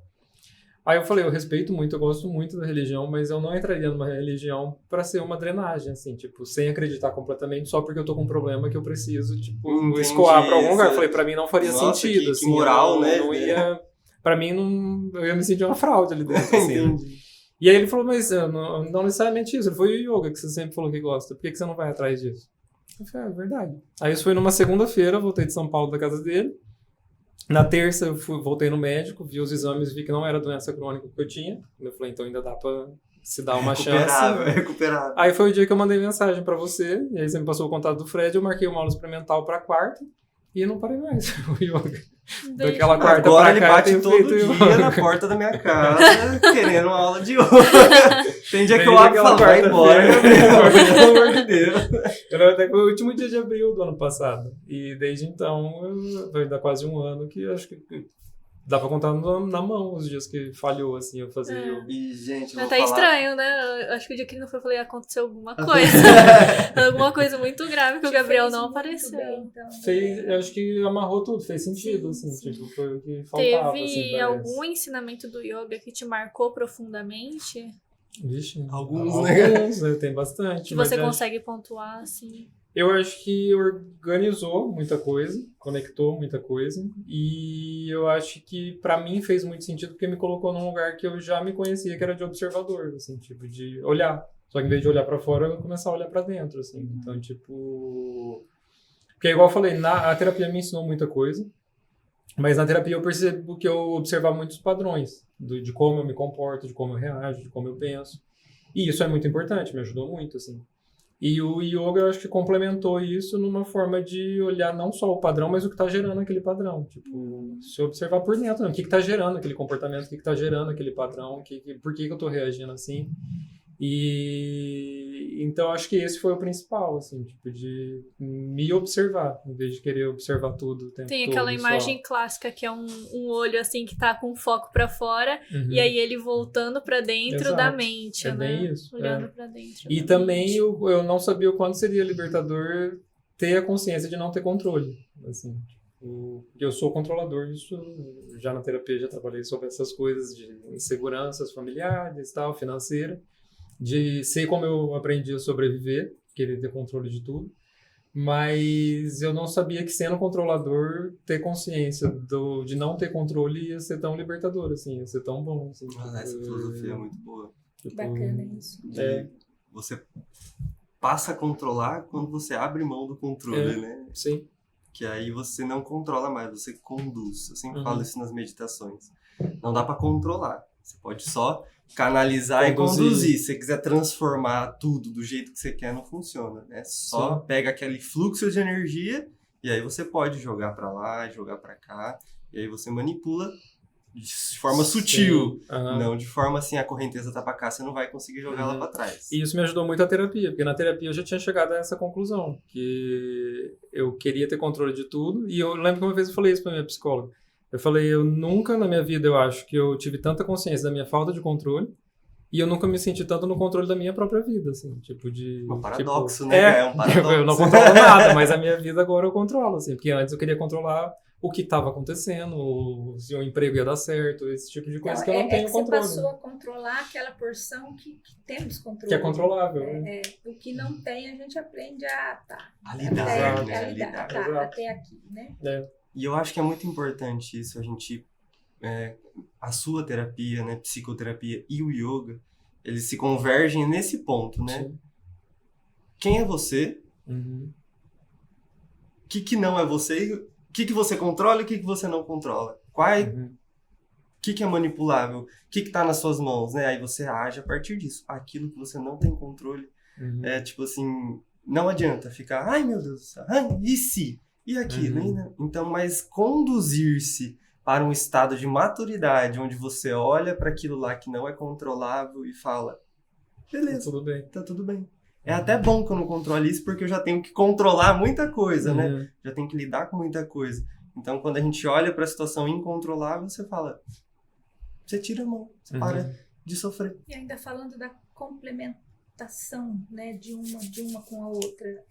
Aí eu falei, eu respeito muito, eu gosto muito da religião, mas eu não entraria numa religião para ser uma drenagem, assim, tipo, sem acreditar completamente, só porque eu tô com um problema que eu preciso, tipo, Entendi, escoar pra algum lugar. Eu você- falei, pra mim não faria Nossa, sentido, que assim. moral, eu né? não ia... Pra mim, eu ia me sentir uma fraude ali dentro, assim, né? Entendi. E aí ele falou, mas não necessariamente isso, ele foi o yoga que você sempre falou que gosta, por que você não vai atrás disso? Eu falei, é verdade. Aí isso foi numa segunda-feira, voltei de São Paulo da casa dele. Na terça eu voltei no médico, vi os exames, vi que não era doença crônica que eu tinha. Eu falei, então ainda dá pra se dar uma chance. Recuperável. Aí foi o dia que eu mandei mensagem pra você, e aí você me passou o contato do Fred, eu marquei uma aula experimental pra quarta, e não parei mais o yoga. Daquela quarta Agora pra ele cá, eu bate tenho todo feito dia yoga. na porta da minha casa, querendo uma aula de yoga. Tem dia que eu Desde abro e falo, aquela vai embora, quarta-feira. Gabriel, pelo amor de Deus. Eu lembro até que foi o último dia de abril do ano passado. E desde então, vai dar quase 1 ano que acho que dá pra contar na mão os dias que falhou, assim, eu fazer yoga. E, gente, eu Mas vou tá falar... estranho, né? Eu acho que o dia que ele não foi, eu falei, aconteceu alguma coisa. Alguma coisa muito grave que o Gabriel Fez não muito apareceu. bem, então. Eu acho que amarrou tudo, fez sentido, Sim, assim, sim. tipo, foi o que faltava, Teve assim, parece. algum ensinamento do yoga que te marcou profundamente? Vixe, Alguns, né? Tem bastante. Que mas você acho- consegue pontuar, assim. Eu acho que organizou muita coisa, conectou muita coisa, e eu acho que pra mim fez muito sentido porque me colocou num lugar que eu já me conhecia, que era de observador, assim, tipo, de olhar. Só que em vez de olhar pra fora, eu começar a olhar pra dentro, assim. Então, tipo... Porque, igual eu falei, a terapia me ensinou muita coisa, mas na terapia eu percebo que eu observar muitos padrões de como eu me comporto, de como eu reajo, de como eu penso. E isso é muito importante, me ajudou muito, assim. E o yoga, eu acho que complementou isso numa forma de olhar não só o padrão, mas o que está gerando aquele padrão. Tipo, se observar por dentro, né? O que está gerando aquele comportamento, o que está gerando aquele padrão, por que eu estou reagindo assim. E então acho que esse foi o principal, assim, tipo, de me observar, em vez de querer observar tudo o tempo Tem todo. aquela só. imagem clássica que é um olho assim que tá com foco pra fora Uhum. e aí ele voltando pra dentro Exato. da mente, É né? bem isso, Olhando pra dentro. E da também mente. eu não sabia o quanto seria libertador ter a consciência de não ter controle. Assim, tipo, eu sou controlador, isso já na terapia já trabalhei sobre essas coisas de inseguranças familiares, tal, financeira, de sei como eu aprendi a sobreviver, querer ter controle de tudo. Mas eu não sabia que sendo controlador, ter consciência de não ter controle ia ser tão libertador, assim, ia ser tão bom. Assim, Essa filosofia é muito boa. Que bacana isso. Você passa a controlar quando você abre mão do controle, né? Sim. Que aí você não controla mais, você conduz. Eu sempre Uhum. falo isso nas meditações. Não dá pra controlar. Você pode só canalizar Conduzir. e conduzir. Se você quiser transformar tudo do jeito que você quer, não funciona, né? Só Sim. pega aquele fluxo de energia e aí você pode jogar pra lá, jogar pra cá. E aí você manipula de forma sutil. Aham. Não de forma assim, a correnteza tá pra cá, você não vai conseguir jogar ela Uhum. pra trás. E isso me ajudou muito a terapia, porque na terapia eu já tinha chegado a essa conclusão, que eu queria ter controle de tudo, e eu lembro que uma vez eu falei isso pra minha psicóloga. Eu falei, eu nunca na minha vida, eu acho, que eu tive tanta consciência da minha falta de controle, e eu nunca me senti tanto no controle da minha própria vida, assim, tipo de... Um paradoxo, tipo, né? É um paradoxo. Eu não controlo nada, mas a minha vida agora eu controlo, assim, porque antes eu queria controlar o que estava acontecendo, se o emprego ia dar certo, esse tipo de coisa Então, que eu não tenho que controle. você passou a controlar aquela porção que temos controle. Que é controlável, né? O que não tem, a gente aprende a A lidar, até, né? a lidar, tá, Exato. até aqui, né? E eu acho que é muito importante isso, a gente... a sua terapia, né? Psicoterapia e o yoga, eles se convergem nesse ponto, né? Sim. Quem é você? Uhum. O que não é você? O que você controla e o que você não controla? O Uhum. que é manipulável? O que tá nas suas mãos, né? Aí você age a partir disso. Aquilo que você não tem controle. Uhum. É tipo assim, não adianta ficar, ai meu Deus do céu, ai, e se? E aquilo, Uhum. né? Então, mas conduzir-se para um estado de maturidade, onde você olha para aquilo lá que não é controlável e fala, beleza, Tudo bem. tá tudo bem. É até bom que eu não controle isso, porque eu já tenho que controlar muita coisa, né? Uhum. Já tenho que lidar com muita coisa. Então, quando a gente olha para a situação incontrolável, você fala, você tira a mão, você Uhum. para de sofrer. E ainda falando da complementação, né, de uma com a outra,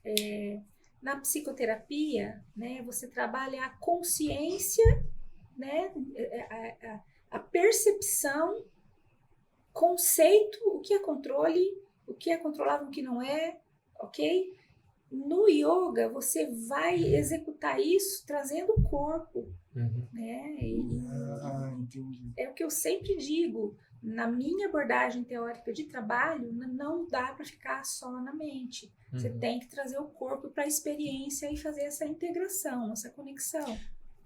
na psicoterapia, né, você trabalha a consciência, né, a percepção, conceito, o que é controle, o que é controlável, o que não é, ok? No yoga, você vai executar isso trazendo o corpo, Uhum. né? Entendi. É o que eu sempre digo, na minha abordagem teórica de trabalho, não dá para ficar só na mente. Você Uhum. tem que trazer o corpo para a experiência e fazer essa integração, essa conexão.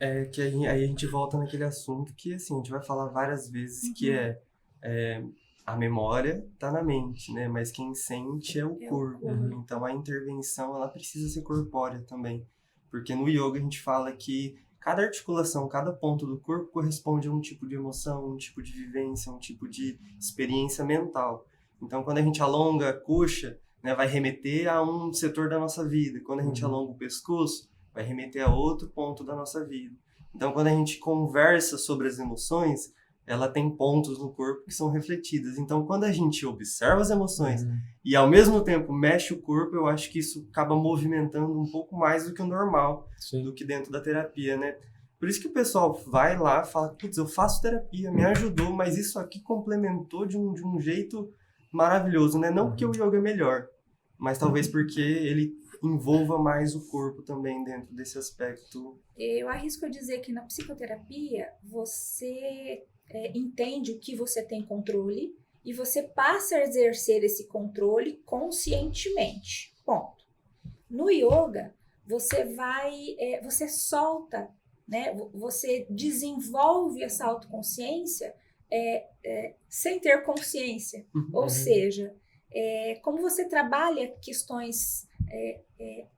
É que aí a gente volta naquele assunto que, assim, a gente vai falar várias vezes, que é a memória tá na mente, né? Mas quem sente é o É o corpo. corpo. Então, a intervenção, ela precisa ser corpórea também. Porque no yoga a gente fala que cada articulação, cada ponto do corpo corresponde a um tipo de emoção, um tipo de vivência, um tipo de experiência mental. Então, quando a gente alonga a coxa, né, vai remeter a um setor da nossa vida. Quando a gente Uhum. alonga o pescoço, vai remeter a outro ponto da nossa vida. Então, quando a gente conversa sobre as emoções, ela tem pontos no corpo que são refletidas. Então, quando a gente observa as emoções Uhum. e, ao mesmo tempo, mexe o corpo, eu acho que isso acaba movimentando um pouco mais do que o normal, Sim. do que dentro da terapia, né? Por isso que o pessoal vai lá e fala, putz, eu faço terapia, me ajudou, mas isso aqui complementou de um jeito maravilhoso, né? Não porque o yoga é melhor, mas talvez porque ele envolva mais o corpo também dentro desse aspecto. Eu arrisco a dizer que na psicoterapia você entende o que você tem controle e você passa a exercer esse controle conscientemente. Ponto. No yoga, você solta, né? Você desenvolve essa autoconsciência sem ter consciência. Ou seja, como você trabalha questões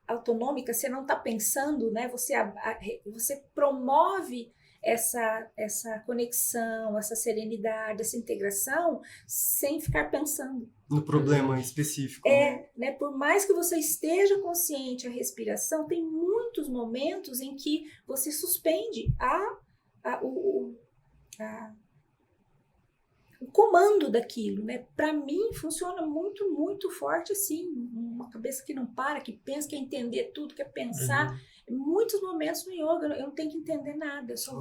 autonômicas, você não está pensando, né? Você promove essa conexão, essa serenidade, essa integração, sem ficar pensando. No problema específico. Né? Por mais que você esteja consciente a respiração, tem muitos momentos em que você suspende o comando daquilo, né? Para mim funciona muito, muito forte assim, uma cabeça que não para, que pensa, quer entender tudo, quer pensar. Em muitos momentos no yoga eu não tenho que entender nada, eu só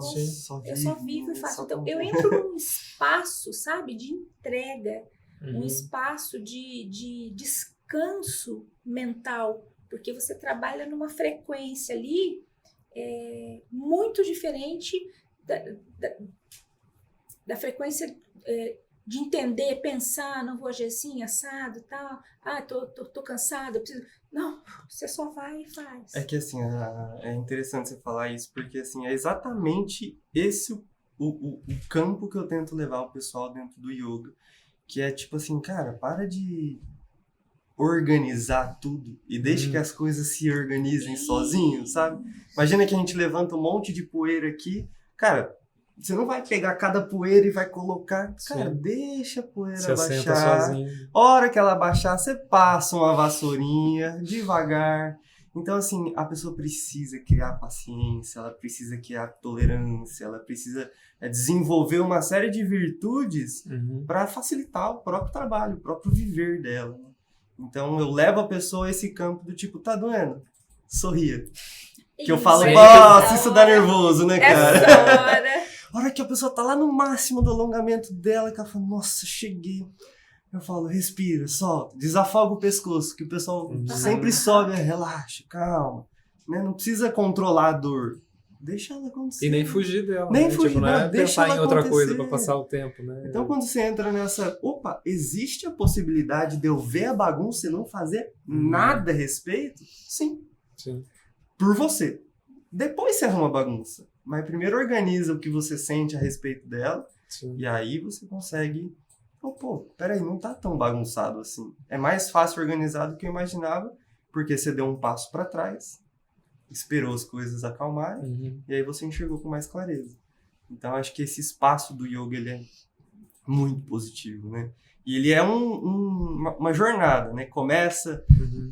vivo e faço. Então eu entro num espaço, sabe, de entrega, um espaço de descanso mental, porque você trabalha numa frequência ali muito diferente da frequência de entender, pensar, não vou agir assim, assado, tal, tô cansado, eu preciso... Não, você só vai e faz. É que assim, é interessante você falar isso, porque assim, é exatamente esse o campo que eu tento levar o pessoal dentro do yoga, que é tipo assim, cara, para de organizar tudo e deixa que as coisas se organizem sozinho, sabe? Imagina que a gente levanta um monte de poeira aqui, cara, você não vai pegar cada poeira e vai colocar, cara, deixa a poeira baixar. Hora que ela baixar, você passa uma vassourinha devagar. Então, assim, a pessoa precisa criar paciência, ela precisa criar tolerância, ela precisa desenvolver uma série de virtudes para facilitar o próprio trabalho, o próprio viver dela. Então, eu levo a pessoa a esse campo do tipo, tá doendo? Sorria. Que eu falo, nossa, isso dá nervoso, né, cara? Essa hora. A hora que a pessoa tá lá no máximo do alongamento dela, que ela fala, nossa, cheguei. Eu falo, respira, solta, desafoga o pescoço, que o pessoal sempre sobe, relaxa, calma. Né? Não precisa controlar a dor. Deixa ela acontecer. E nem fugir dela. Nem né? fugir tipo, não dela, é deixa pensar ela em outra acontecer. coisa pra passar o tempo, né? Então, quando você entra nessa... Opa, existe a possibilidade de eu ver a bagunça e não fazer nada a respeito? Sim. Por você. Depois você arruma a bagunça. Mas primeiro organiza o que você sente a respeito dela. E aí você consegue... peraí, não tá tão bagunçado assim. É mais fácil organizar do que eu imaginava, porque você deu um passo para trás, esperou as coisas acalmarem, e aí você enxergou com mais clareza. Então, acho que esse espaço do yoga, ele é muito positivo, né? E ele é uma jornada, né? Começa,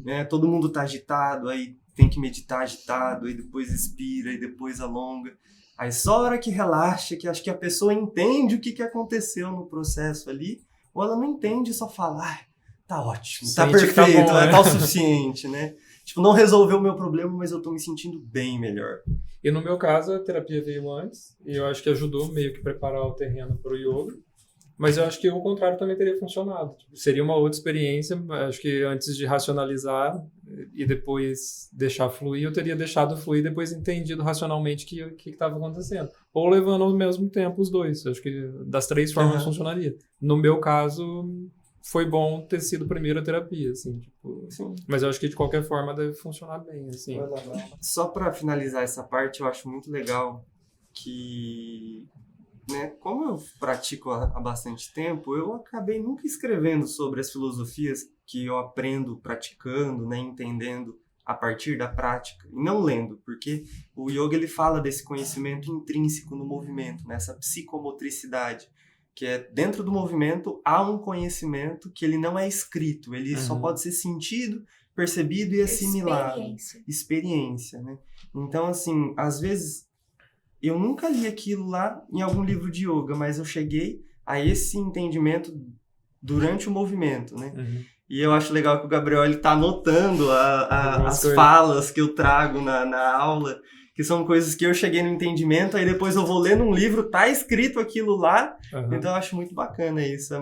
né? Todo mundo tá agitado, aí tem que meditar agitado, aí depois expira, aí depois alonga. Aí só a hora que relaxa, que acho que a pessoa entende o que aconteceu no processo ali, ou ela não entende e só fala, tá ótimo, tá perfeito, tá bom, tá o suficiente, né? Tipo, não resolveu o meu problema, mas eu tô me sentindo bem melhor. E no meu caso, a terapia veio antes, e eu acho que ajudou meio que preparar o terreno para o yoga. Mas eu acho que o contrário também teria funcionado. Seria uma outra experiência, acho que antes de racionalizar e depois deixar fluir, eu teria deixado fluir e depois entendido racionalmente o que estava acontecendo. Ou levando ao mesmo tempo os dois. Acho que das três formas funcionaria. No meu caso, foi bom ter sido primeiro a terapia, assim. Tipo, mas eu acho que de qualquer forma deve funcionar bem, assim. Só para finalizar essa parte, eu acho muito legal que... Né, como eu pratico há bastante tempo, eu acabei nunca escrevendo sobre as filosofias que eu aprendo praticando, né, entendendo a partir da prática, e não lendo, porque o yoga ele fala desse conhecimento intrínseco no movimento, nessa psicomotricidade, que é dentro do movimento há um conhecimento que ele não é escrito, ele só pode ser sentido, percebido e assimilado. Experiência, né? Então, assim, às vezes... Eu nunca li aquilo lá em algum livro de yoga, mas eu cheguei a esse entendimento durante o movimento, né? E eu acho legal que o Gabriel ele tá anotando as falas que eu trago na aula. que são coisas que eu cheguei no entendimento, aí depois eu vou ler num livro, tá escrito aquilo lá, então eu acho muito bacana isso,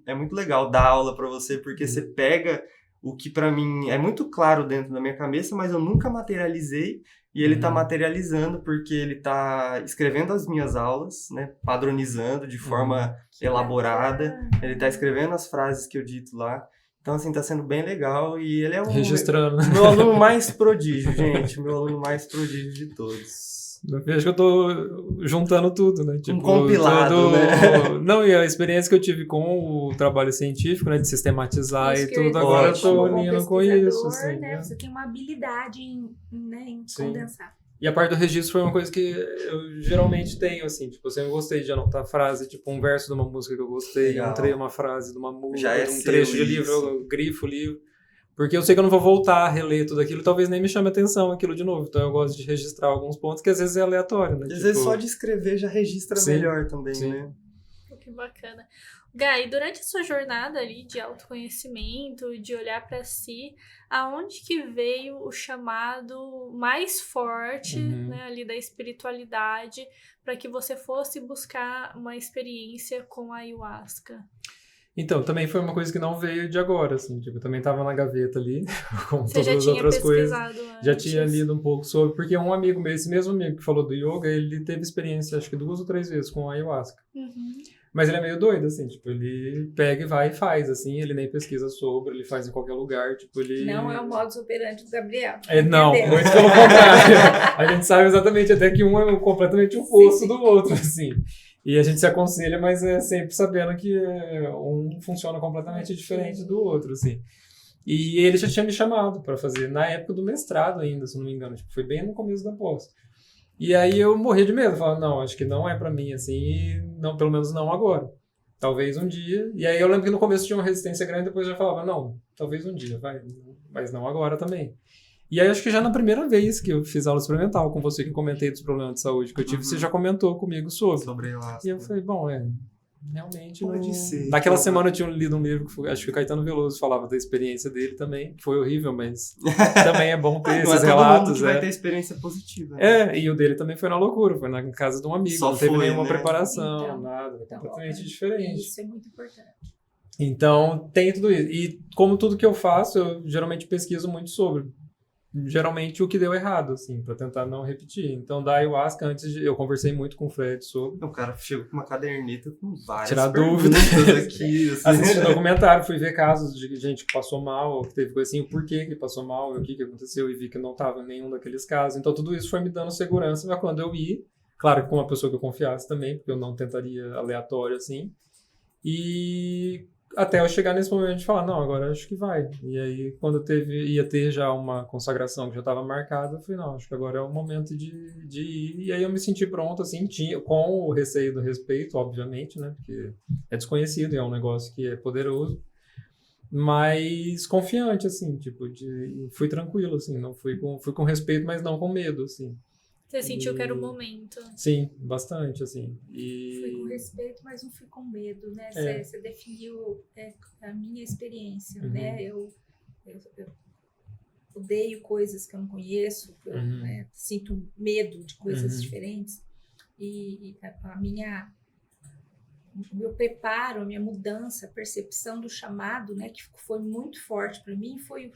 é muito legal dar aula pra você, porque você pega o que pra mim é muito claro dentro da minha cabeça, mas eu nunca materializei, e ele tá materializando porque ele tá escrevendo as minhas aulas, né, padronizando de forma elaborada, ele tá escrevendo as frases que eu dito lá. Então, assim, tá sendo bem legal e ele é registrando. Meu aluno mais prodígio, gente. Meu aluno mais prodígio de todos. Eu vejo que eu tô juntando tudo, né? Tipo, compilado, né? Não, e a experiência que eu tive com o trabalho científico, né? De sistematizar Isso e que tudo, eu agora eu digo, tô como unindo com pesquisador, isso, assim, né? Você tem uma habilidade em Sim. condensar. E a parte do registro foi uma coisa que eu geralmente tenho, assim, tipo, eu sempre gostei de anotar frase, tipo, um verso de uma música que eu gostei, Legal. uma frase de uma música, Já é um trecho de seu livro, isso. eu grifo o livro, porque eu sei que eu não vou voltar a reler tudo aquilo, talvez nem me chame atenção aquilo de novo, então eu gosto de registrar alguns pontos que às vezes é aleatório, né? Às vezes só de escrever já registra Sim. melhor também, Sim. né? Que bacana. Gai, e durante a sua jornada ali de autoconhecimento, de olhar para si, aonde que veio o chamado mais forte, né, ali da espiritualidade, para que você fosse buscar uma experiência com a ayahuasca? Então, também foi uma coisa que não veio de agora, assim, tipo, também tava na gaveta ali, como Você já todas as tinha outras coisas. pesquisado antes? Já tinha lido um pouco sobre, porque um amigo meu, esse mesmo amigo que falou do yoga, ele teve experiência, acho que 2 ou 3 vezes com a ayahuasca. Mas ele é meio doido, assim, tipo, ele pega e vai e faz, assim, ele nem pesquisa sobre, ele faz em qualquer lugar, tipo, ele... Não é o modus operandi do Gabriel. Não, Entendeu? muito pelo contrário. A gente sabe exatamente até que um é completamente o oposto do outro, assim. E a gente se aconselha, mas é sempre sabendo que um funciona completamente diferente do outro, assim. E ele já tinha me chamado para fazer, na época do mestrado ainda, se não me engano, tipo, foi bem no começo da pós. E aí eu morria de medo, falava, não, acho que não é pra mim, assim, e não, pelo menos não agora. Talvez um dia. E aí eu lembro que no começo tinha uma resistência grande, depois eu já falava, não, talvez um dia, vai, mas não agora também. E aí acho que já na primeira vez que eu fiz aula experimental com você, que eu comentei dos problemas de saúde que eu tive, você já comentou comigo sobre. ayahuasca. E eu falei, bom, realmente Pode ser. Naquela semana eu tinha lido um livro, acho que o Caetano Veloso falava da experiência dele também, que foi horrível, mas também é bom ter Não esses é todo relatos. mundo que vai ter experiência positiva. Né? E o dele também foi na loucura, foi na casa de um amigo, Só não teve foi, nenhuma né? preparação, Então, nada, completamente diferente. Isso é muito importante. Então, tem tudo isso. E como tudo que eu faço, eu geralmente pesquiso muito sobre. Geralmente o que deu errado, assim, pra tentar não repetir. Então, da ayahuasca, eu conversei muito com o Fred sobre. O cara chegou com uma caderneta com várias Tirar perguntas dúvidas aqui. Assim. Assisti documentário, fui ver casos de gente que passou mal, ou que teve coisa assim, o porquê que passou mal, o que aconteceu, e vi que não estava em nenhum daqueles casos. Então, tudo isso foi me dando segurança pra quando eu ir. Claro que com uma pessoa que eu confiasse também, porque eu não tentaria aleatório, assim. E até eu chegar nesse momento de falar, não, agora acho que vai. E aí, quando ia ter já uma consagração que já estava marcada, eu falei, não, acho que agora é o momento de ir. E aí eu me senti pronto, assim, com o receio do respeito, obviamente, né? Porque é desconhecido e é um negócio que é poderoso. Mas confiante, assim, tipo, fui tranquilo, assim, não fui com respeito, mas não com medo, assim. Você sentiu que era o momento? Sim, bastante, assim. Fui com respeito, mas não fui com medo, né? Você definiu a minha experiência, né? Eu odeio coisas que eu não conheço, né? Sinto medo de coisas diferentes. E o meu preparo, a minha mudança, a percepção do chamado, né? Que foi muito forte para mim, foi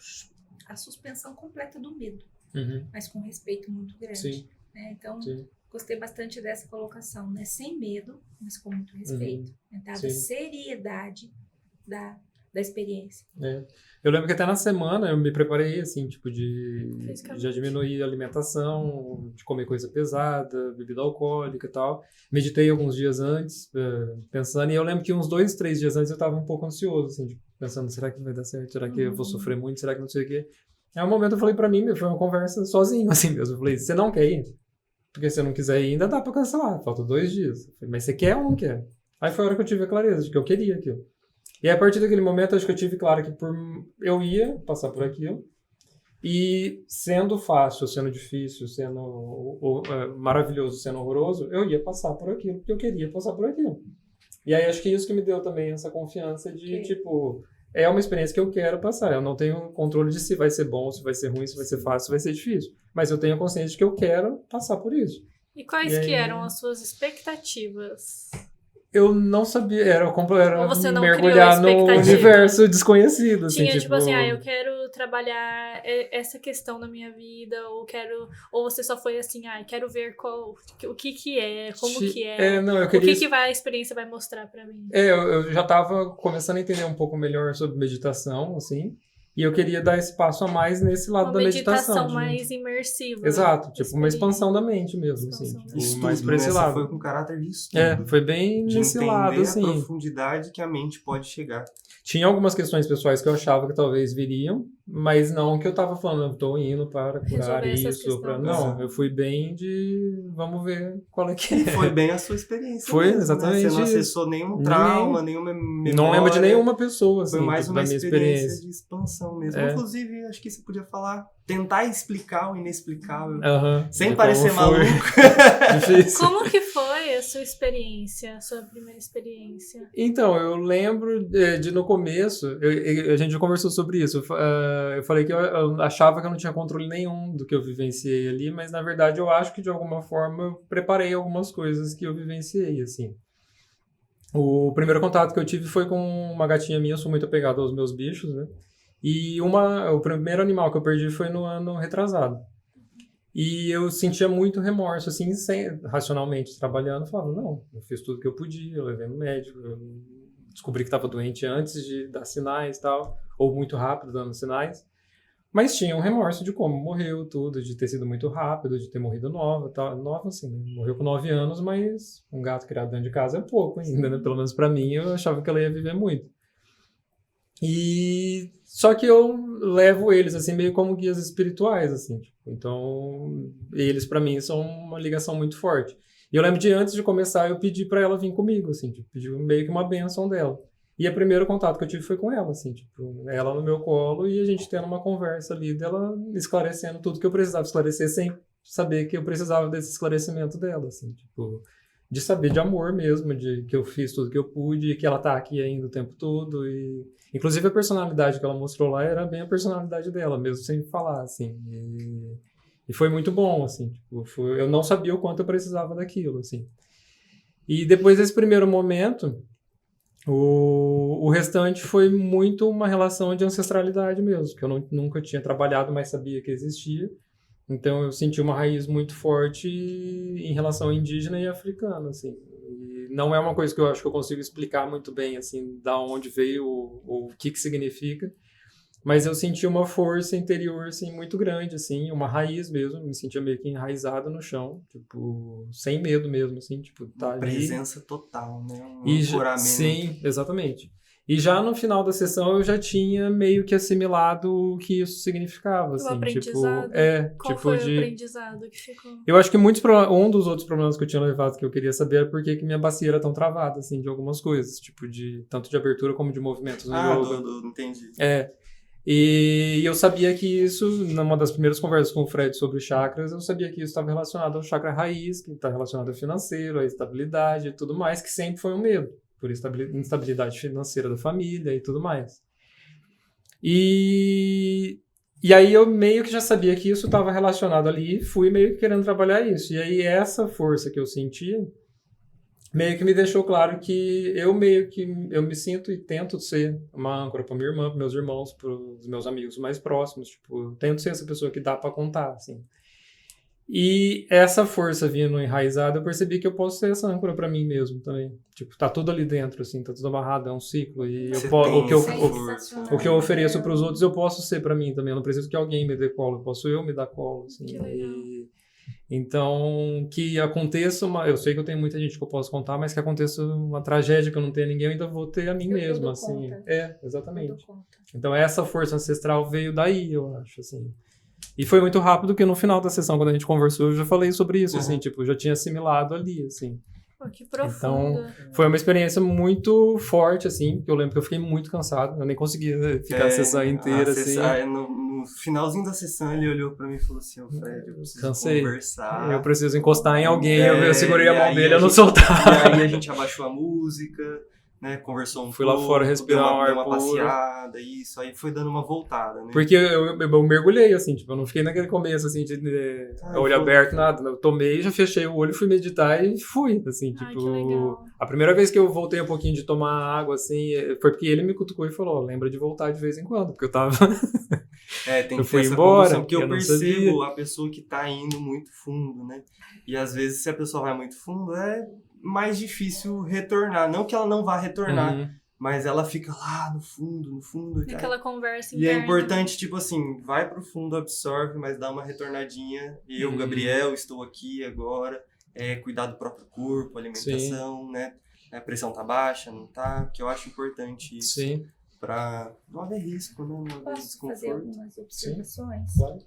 a suspensão completa do medo, mas com respeito muito grande. Sim. Né? Então, gostei bastante dessa colocação, né? Sem medo, mas com muito respeito. Né? Dada a seriedade da experiência. Eu lembro que até na semana eu me preparei, assim, tipo, de já diminuir a alimentação, de comer coisa pesada, bebida alcoólica e tal. Meditei alguns dias antes, pensando, e eu lembro que uns 2, 3 dias antes eu estava um pouco ansioso, assim, pensando, será que vai dar certo? Será que eu vou sofrer muito? Será que não sei o quê? Aí um momento eu falei pra mim, foi uma conversa sozinho, assim mesmo. Eu falei, você não quer ir? Porque se eu não quiser ir, ainda dá pra cancelar. Faltam 2 dias. Eu falei, mas você quer ou não quer? Aí foi a hora que eu tive a clareza de que eu queria aquilo. E a partir daquele momento, acho que eu tive claro que eu ia passar por aquilo. E sendo fácil, sendo difícil, sendo maravilhoso, sendo horroroso, eu ia passar por aquilo, porque eu queria passar por aquilo. E aí acho que isso que me deu também essa confiança de, tipo... é uma experiência que eu quero passar. Eu não tenho controle de se vai ser bom, se vai ser ruim, se vai ser fácil, se vai ser difícil. Mas eu tenho a consciência de que eu quero passar por isso. E quais que eram as suas expectativas? Eu não sabia, era Ou você não mergulhar criou no expectativa? universo desconhecido. Assim, Tinha, tipo assim, eu quero trabalhar essa questão na minha vida, ou você só foi assim, quero ver o que é, como que é, não, eu queria... o que a experiência vai mostrar pra mim. Eu já tava começando a entender um pouco melhor sobre meditação, assim, e eu queria dar esse passo a mais nesse lado da meditação. Uma meditação mais imersiva. Exato, tipo uma expansão da mente mesmo, assim. Estudo, mais pra esse essa lado. foi com caráter de estudo. Foi bem de nesse lado, assim. a profundidade que a mente pode chegar. Tinha algumas questões pessoais que eu achava que talvez viriam, mas não que eu tava falando, eu tô indo para curar isso. Não, eu fui bem de... Vamos ver qual é que é. Foi bem a sua experiência. Foi, mesmo, exatamente. Né? Você não acessou nenhum trauma, nenhuma memória. Não lembro de nenhuma pessoa, assim, foi mais uma da minha experiência de expansão mesmo. Inclusive, acho que você podia falar, tentar explicar o inexplicável. Sem parecer maluco. Difícil. Como que foi a sua experiência, a sua primeira experiência? Então, eu lembro de no começo, a gente já conversou sobre isso, eu falei que eu achava que eu não tinha controle nenhum do que eu vivenciei ali, mas na verdade eu acho que de alguma forma eu preparei algumas coisas que eu vivenciei, assim. O primeiro contato que eu tive foi com uma gatinha minha, eu sou muito apegado aos meus bichos, né? E o primeiro animal que eu perdi foi no ano retrasado. E eu sentia muito remorso, assim, racionalmente trabalhando, falando, não, eu fiz tudo que eu podia, eu levei no médico, eu descobri que estava doente antes de dar sinais e tal, ou muito rápido dando sinais, mas tinha um remorso de como morreu tudo, de ter sido muito rápido, de ter morrido nova, assim, né? Morreu com 9 anos, mas um gato criado dentro de casa é pouco ainda, né? Pelo menos pra mim, eu achava que ela ia viver muito. E só que eu levo eles assim meio como guias espirituais, assim, tipo, então eles pra mim são uma ligação muito forte. E eu lembro de antes de começar eu pedi pra ela vir comigo, assim, tipo, pedi meio que uma bênção dela. E o primeiro contato que eu tive foi com ela, assim, tipo, ela no meu colo e a gente tendo uma conversa ali dela esclarecendo tudo que eu precisava esclarecer sem saber que eu precisava desse esclarecimento dela, assim, tipo, de saber de amor mesmo, de que eu fiz tudo que eu pude, que ela tá aqui ainda o tempo todo e inclusive a personalidade que ela mostrou lá era bem a personalidade dela, mesmo sem falar, assim. E foi muito bom, assim. Tipo, eu não sabia o quanto eu precisava daquilo, assim. E depois desse primeiro momento, o restante foi muito uma relação de ancestralidade mesmo, que eu nunca tinha trabalhado, mas sabia que existia. Então eu senti uma raiz muito forte em relação indígena e africana, assim. Não é uma coisa que eu acho que eu consigo explicar muito bem, assim, da onde veio, o que significa, mas eu senti uma força interior, assim, muito grande, assim, uma raiz mesmo, me sentia meio que enraizado no chão, tipo, sem medo mesmo, assim, tipo, tá ali. Presença total, né? Ancoramento. Sim, exatamente. E já no final da sessão eu já tinha meio que assimilado o que isso significava, assim, o aprendizado. Qual foi o aprendizado que ficou? Eu acho que um dos outros problemas que eu tinha levado que eu queria saber era por que minha bacia era tão travada, assim, de algumas coisas, tipo, tanto de abertura como de movimentos no yoga. Entendi. E eu sabia que isso, numa das primeiras conversas com o Fred sobre chakras, eu sabia que isso estava relacionado ao chakra raiz, que está relacionado ao financeiro, à estabilidade e tudo mais, que sempre foi um medo. Por instabilidade financeira da família e tudo mais. E aí eu meio que já sabia que isso estava relacionado ali, fui meio que querendo trabalhar isso. E aí essa força que eu sentia, meio que me deixou claro que eu me sinto e tento ser uma âncora para minha irmã, para meus irmãos, para os meus amigos mais próximos. Tipo, eu tento ser essa pessoa que dá para contar, assim. E essa força vindo enraizada, eu percebi que eu posso ser essa âncora pra mim mesmo também. Tipo, tá tudo ali dentro, assim, tá tudo amarrado, é um ciclo. E o que eu ofereço pros outros, eu posso ser pra mim também. Eu não preciso que alguém me dê colo, posso eu me dar colo, assim. Então, que aconteça eu sei que eu tenho muita gente que eu posso contar, mas que aconteça uma tragédia que eu não tenha ninguém, eu ainda vou ter a mim mesmo, assim. Conta. Exatamente. Então, essa força ancestral veio daí, eu acho, assim. E foi muito rápido, porque no final da sessão, quando a gente conversou, eu já falei sobre isso, assim, tipo, já tinha assimilado ali, assim. Pô, que profundo. Então, foi uma experiência muito forte, assim, que eu lembro que eu fiquei muito cansado, eu nem conseguia ficar a sessão inteira, assim. No finalzinho da sessão, ele olhou pra mim e falou assim, Fred, eu preciso conversar. Eu preciso encostar em alguém, eu segurei a mão dele, eu não soltava. E aí a gente abaixou a música, né, conversou um Fui lá pouco, fora respirar um ar deu uma puro. passeada, isso, aí foi dando uma voltada, né? Porque eu mergulhei, assim, tipo, eu não fiquei naquele começo, assim, de olho aberto, nada. Eu tomei, já fechei o olho, fui meditar e fui, assim, Ai, tipo... que legal. A primeira vez que eu voltei um pouquinho de tomar água, assim, foi porque ele me cutucou e falou, lembra de voltar de vez em quando, porque eu tava... Tem eu que ter fui essa embora, condução, porque eu eu não percebo sabia. a pessoa que tá indo muito fundo, né? E às vezes, se a pessoa vai muito fundo, é mais difícil retornar. Não que ela não vá retornar, Uhum. mas ela fica lá no fundo, cara. Naquela conversa E é interna. importante, tipo assim, vai pro fundo, absorve, mas dá uma retornadinha. Eu, Gabriel, estou aqui agora. Cuidar do próprio corpo, alimentação, né? A pressão tá baixa, não tá? Que eu acho importante isso. Sim. Pra não haver risco, né? Não haver Posso fazer desconforto. algumas observações? Claro.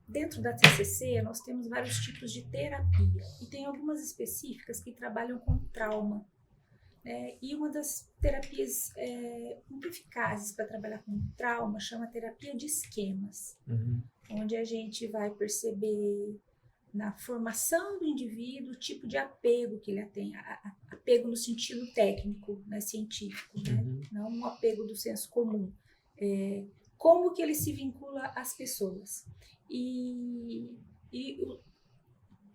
Dentro da TCC, nós temos vários tipos de terapia e tem algumas específicas que trabalham com trauma. E uma das terapias muito eficazes para trabalhar com trauma chama terapia de esquemas, onde a gente vai perceber na formação do indivíduo o tipo de apego que ele tem, apego no sentido técnico, né, científico, né? Não um apego do senso comum. Como que ele se vincula às pessoas. E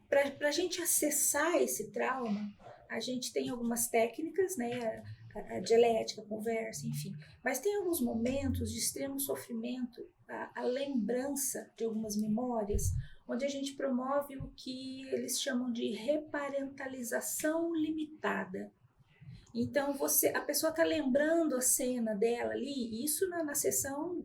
para a gente acessar esse trauma, a gente tem algumas técnicas, né? A dialética, a conversa, enfim. Mas tem alguns momentos de extremo sofrimento, a lembrança de algumas memórias, onde a gente promove o que eles chamam de reparentalização limitada. Então, a pessoa está lembrando a cena dela ali, isso na sessão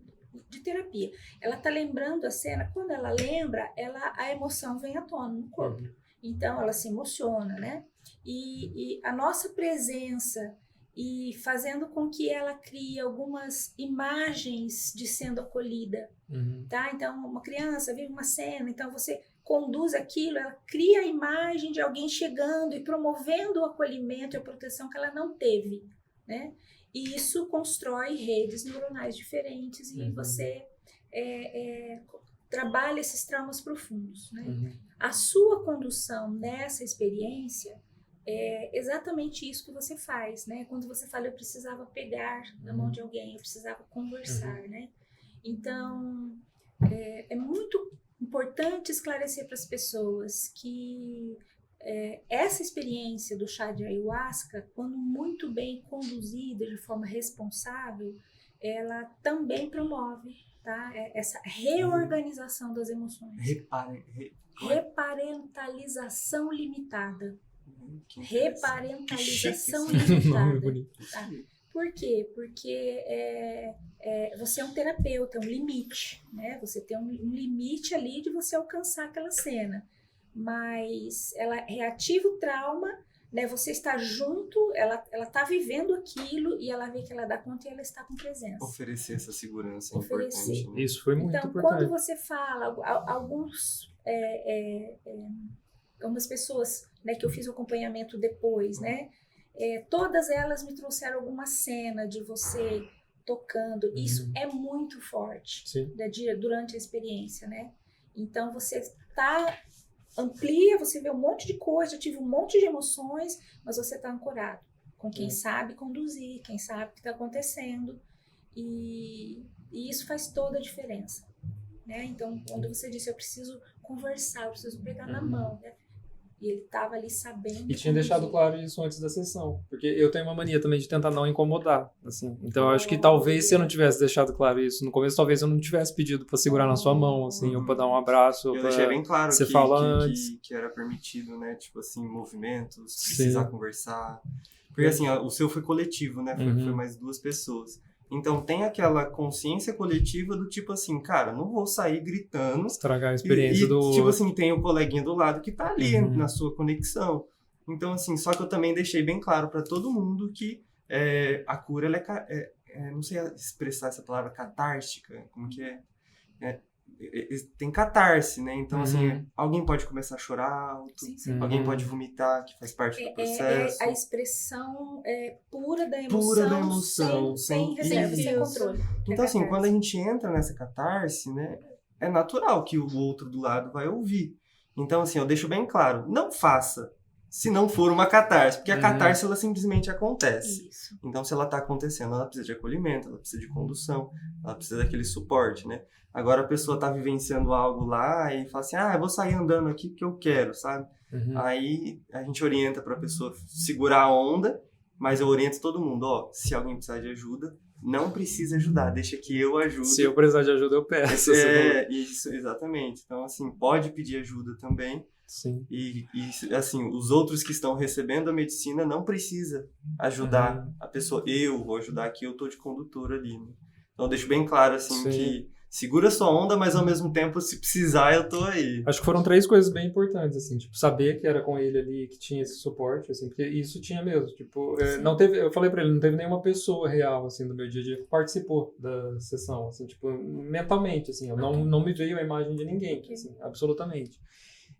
de terapia. Ela está lembrando a cena, quando ela lembra, a emoção vem à tona no corpo. Então, ela se emociona, né? E a nossa presença e fazendo com que ela crie algumas imagens de sendo acolhida, tá? Então, uma criança vive uma cena, então você conduz aquilo, ela cria a imagem de alguém chegando e promovendo o acolhimento e a proteção que ela não teve, né? E isso constrói redes neuronais diferentes e você trabalha esses traumas profundos, né? A sua condução nessa experiência é exatamente isso que você faz, né? Quando você fala, eu precisava pegar na mão de alguém, eu precisava conversar, né? Então, é muito importante esclarecer para as pessoas que essa experiência do chá de ayahuasca, quando muito bem conduzida de forma responsável, ela também promove, tá? Essa reorganização das emoções. Reparentalização limitada. Reparentalização limitada. Tá? Por quê? Porque você é um terapeuta, é um limite, né? Você tem um limite ali de você alcançar aquela cena, mas ela reativa o trauma, né? Você está junto, ela está vivendo aquilo e ela vê que ela dá conta e ela está com presença. Oferecer essa segurança é importante. Né? Isso foi muito importante. Então, quando você fala, algumas pessoas, né, que eu fiz o acompanhamento depois, né? Todas elas me trouxeram alguma cena de você tocando. Isso é muito forte durante a experiência, né? Então você amplia, você vê um monte de coisa, eu tive um monte de emoções, mas você está ancorado com quem sabe conduzir, quem sabe o que está acontecendo, e isso faz toda a diferença, né? Então, quando você disse, eu preciso conversar, eu preciso pegar na mão, né? E ele estava ali sabendo. E tinha deixado claro isso antes da sessão. Porque eu tenho uma mania também de tentar não incomodar, assim. Então, eu acho que talvez se eu não tivesse deixado claro isso no começo, talvez eu não tivesse pedido pra segurar na sua mão, assim, ou pra dar um abraço. Eu deixei bem claro você fala antes. Que era permitido, né? Tipo assim, movimentos, precisar conversar. Porque assim, o seu foi coletivo, né? Foi mais 2 pessoas. Então tem aquela consciência coletiva do tipo assim, cara, não vou sair gritando. Estragar a experiência do... Tipo assim, tem o coleguinha do lado que tá ali na sua conexão. Então assim, só que eu também deixei bem claro para todo mundo que a cura, ela não sei expressar essa palavra, catártica, como que é? Tem catarse, né? Então, assim, alguém pode começar a chorar alto, alguém pode vomitar, que faz parte do processo. A expressão pura da emoção, sem reserva, sem controle. Então, assim, quando a gente entra nessa catarse, né, é natural que o outro do lado vai ouvir. Então, assim, eu deixo bem claro, não faça. se não for uma catarse, porque a catarse ela simplesmente acontece. Isso. Então, se ela está acontecendo, ela precisa de acolhimento, ela precisa de condução, ela precisa daquele suporte, né? Agora a pessoa está vivenciando algo lá e fala assim, eu vou sair andando aqui porque eu quero, sabe? Aí a gente orienta para a pessoa segurar a onda, mas eu oriento todo mundo, se alguém precisar de ajuda, não precisa ajudar, deixa que eu ajudo. Se eu precisar de ajuda, eu peço. Isso, exatamente. Então, assim, pode pedir ajuda também. Sim. E, assim, os outros que estão recebendo a medicina não precisa ajudar a pessoa. Eu vou ajudar aqui, eu tô de condutor ali, né? Então, eu deixo bem claro, assim, que segura sua onda, mas ao mesmo tempo, se precisar, eu tô aí. Acho que foram 3 coisas bem importantes, assim, tipo, saber que era com ele ali, que tinha esse suporte, assim, porque isso tinha mesmo, tipo, não teve, eu falei pra ele, não teve nenhuma pessoa real, assim, do meu dia a dia que participou da sessão, assim, tipo, mentalmente, assim, eu não me veio a imagem de ninguém, assim, absolutamente.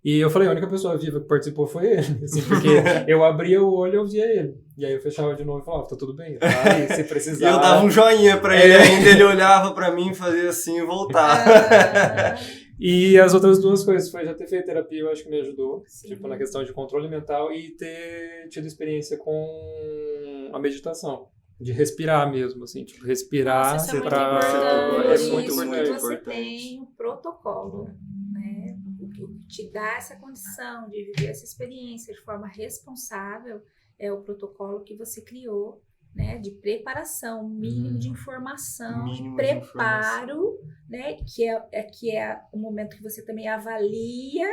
E eu falei, a única pessoa viva que participou foi ele, assim, porque eu abria o olho e eu via ele. E aí eu fechava de novo e falava, tá tudo bem, vai, se precisar... E eu dava um joinha pra ele ainda, ele olhava pra mim, fazia assim e voltava. E as outras 2 coisas foi já ter feito terapia, eu acho que me ajudou, tipo, na questão de controle mental e ter tido experiência com a meditação. De respirar mesmo, assim, tipo, respirar Nossa, isso é muito importante. importante. Você tem um protocolo, né? O que te dá essa condição de viver essa experiência de forma responsável é o protocolo que você criou, né? De preparação, mínimo de informação, Mínimo de de preparo, né? Que é o momento que você também avalia,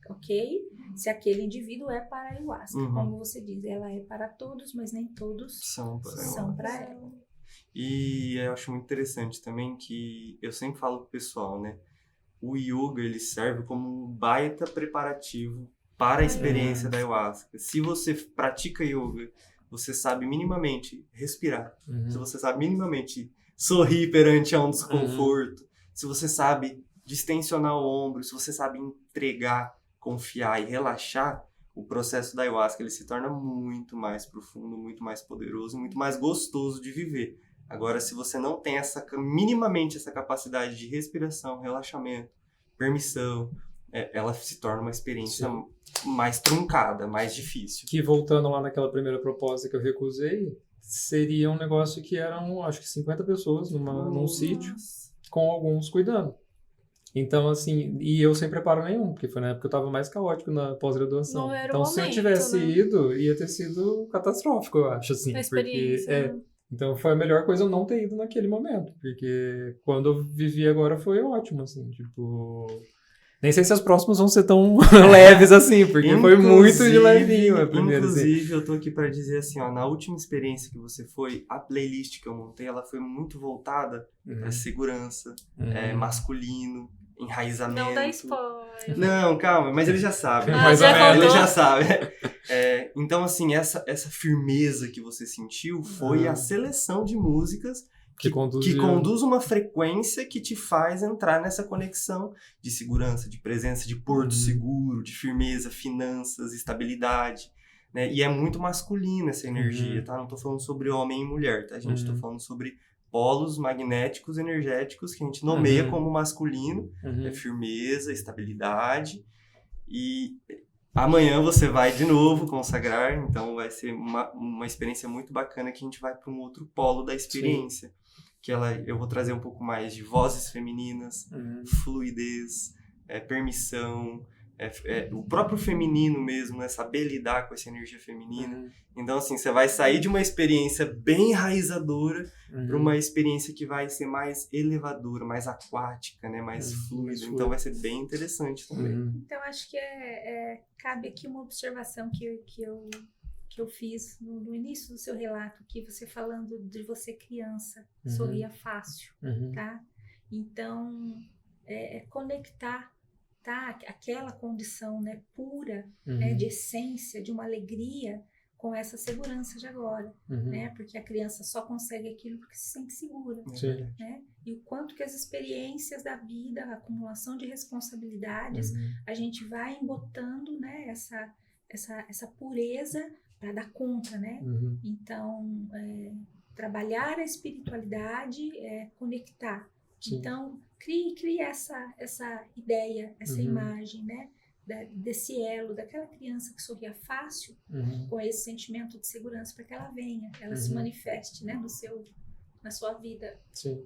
ok? Se aquele indivíduo é para a ayahuasca. Como você diz, ela é para todos, mas nem todos são para ela. E eu acho muito interessante também que eu sempre falo pro pessoal, né? O yoga, ele serve como um baita preparativo para a experiência da ayahuasca. Se você pratica yoga, você sabe minimamente respirar. Se você sabe minimamente sorrir perante a um desconforto. Se você sabe distensionar o ombro. Se você sabe entregar, confiar e relaxar, o processo da ayahuasca ele se torna muito mais profundo, muito mais poderoso, muito mais gostoso de viver. Agora, se você não tem minimamente essa capacidade de respiração, relaxamento, permissão, ela se torna uma experiência mais truncada, mais difícil. Que, voltando lá naquela primeira proposta que eu recusei, seria um negócio que eram, acho que 50 pessoas num sítio, com alguns cuidando. Então, assim, e eu sem preparo nenhum, porque foi na época que eu tava mais caótico na pós-graduação. Não era então, o se eu momento, tivesse né? ido, ia ter sido catastrófico, eu acho, assim. A experiência, porque, então, foi a melhor coisa eu não ter ido naquele momento, porque quando eu vivi agora foi ótimo, assim, tipo... Nem sei se as próximas vão ser tão leves assim, porque foi muito de levinho a primeira. Inclusive, eu tô aqui para dizer assim, na última experiência que você foi, a playlist que eu montei, ela foi muito voltada para segurança, masculino, enraizamento. Não dá spoiler. Não, calma, mas ele já sabe. Ele já sabe. Então, assim, essa firmeza que você sentiu foi a seleção de músicas que conduz uma frequência que te faz entrar nessa conexão de segurança, de presença, de porto seguro, de firmeza, finanças, estabilidade, né? E é muito masculina essa energia, tá? Não tô falando sobre homem e mulher, tá, gente? Tô falando sobre polos magnéticos, energéticos, que a gente nomeia como masculino, firmeza, estabilidade. E amanhã você vai de novo consagrar, então vai ser uma experiência muito bacana que a gente vai para um outro polo da experiência. Sim. Que eu vou trazer um pouco mais de vozes femininas, fluidez, permissão, o próprio feminino mesmo, né? Saber lidar com essa energia feminina. Então, assim, você vai sair de uma experiência bem enraizadora para uma experiência que vai ser mais elevadora, mais aquática, né? Mais fluida. Então, vai ser bem interessante também. Então, acho que cabe aqui uma observação que eu fiz no início do seu relato, que você falando de você criança, sorria fácil, tá? Então, conectar, tá? Aquela condição, né, pura, né, de essência, de uma alegria com essa segurança de agora, né? Porque a criança só consegue aquilo porque se sente segura, né? E o quanto que as experiências da vida, a acumulação de responsabilidades, a gente vai embotando, né, essa pureza para dar conta, né? Então, trabalhar a espiritualidade é conectar. Sim. Então, crie essa ideia, essa imagem, né? desse elo, daquela criança que sorria fácil, com esse sentimento de segurança para que ela venha, ela se manifeste, né, na sua vida. Sim.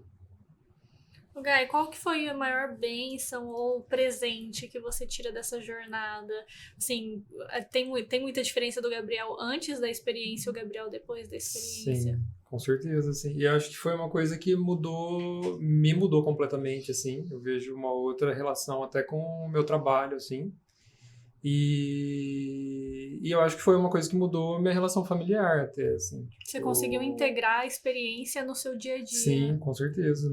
Gai, qual que foi a maior bênção ou presente que você tira dessa jornada? Assim, tem muita diferença do Gabriel antes da experiência e o Gabriel depois da experiência? Sim, com certeza, sim. E acho que foi uma coisa que me mudou completamente, assim. Eu vejo uma outra relação até com o meu trabalho, assim. E eu acho que foi uma coisa que mudou a minha relação familiar até, assim. Você conseguiu integrar a experiência no seu dia a dia? Sim, com certeza.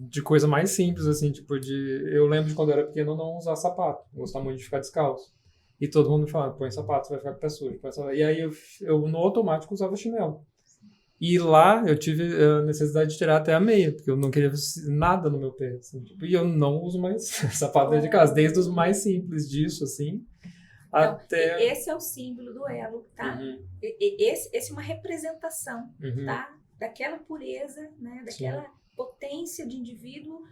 De coisa mais simples, assim, tipo eu lembro de quando eu era pequeno não usar sapato. Eu gostava muito de ficar descalço. E todo mundo me falava, põe sapato, você vai ficar com o pé sujo. E aí eu no automático usava chinelo. E lá eu tive a necessidade de tirar até a meia, porque eu não queria nada no meu pé, assim, tipo, e eu não uso mais sapato dentro de casa, desde os mais simples disso, assim, então, até... Esse é o símbolo do elo, tá? Esse é uma representação, tá? Daquela pureza, né? Daquela potência de indivíduo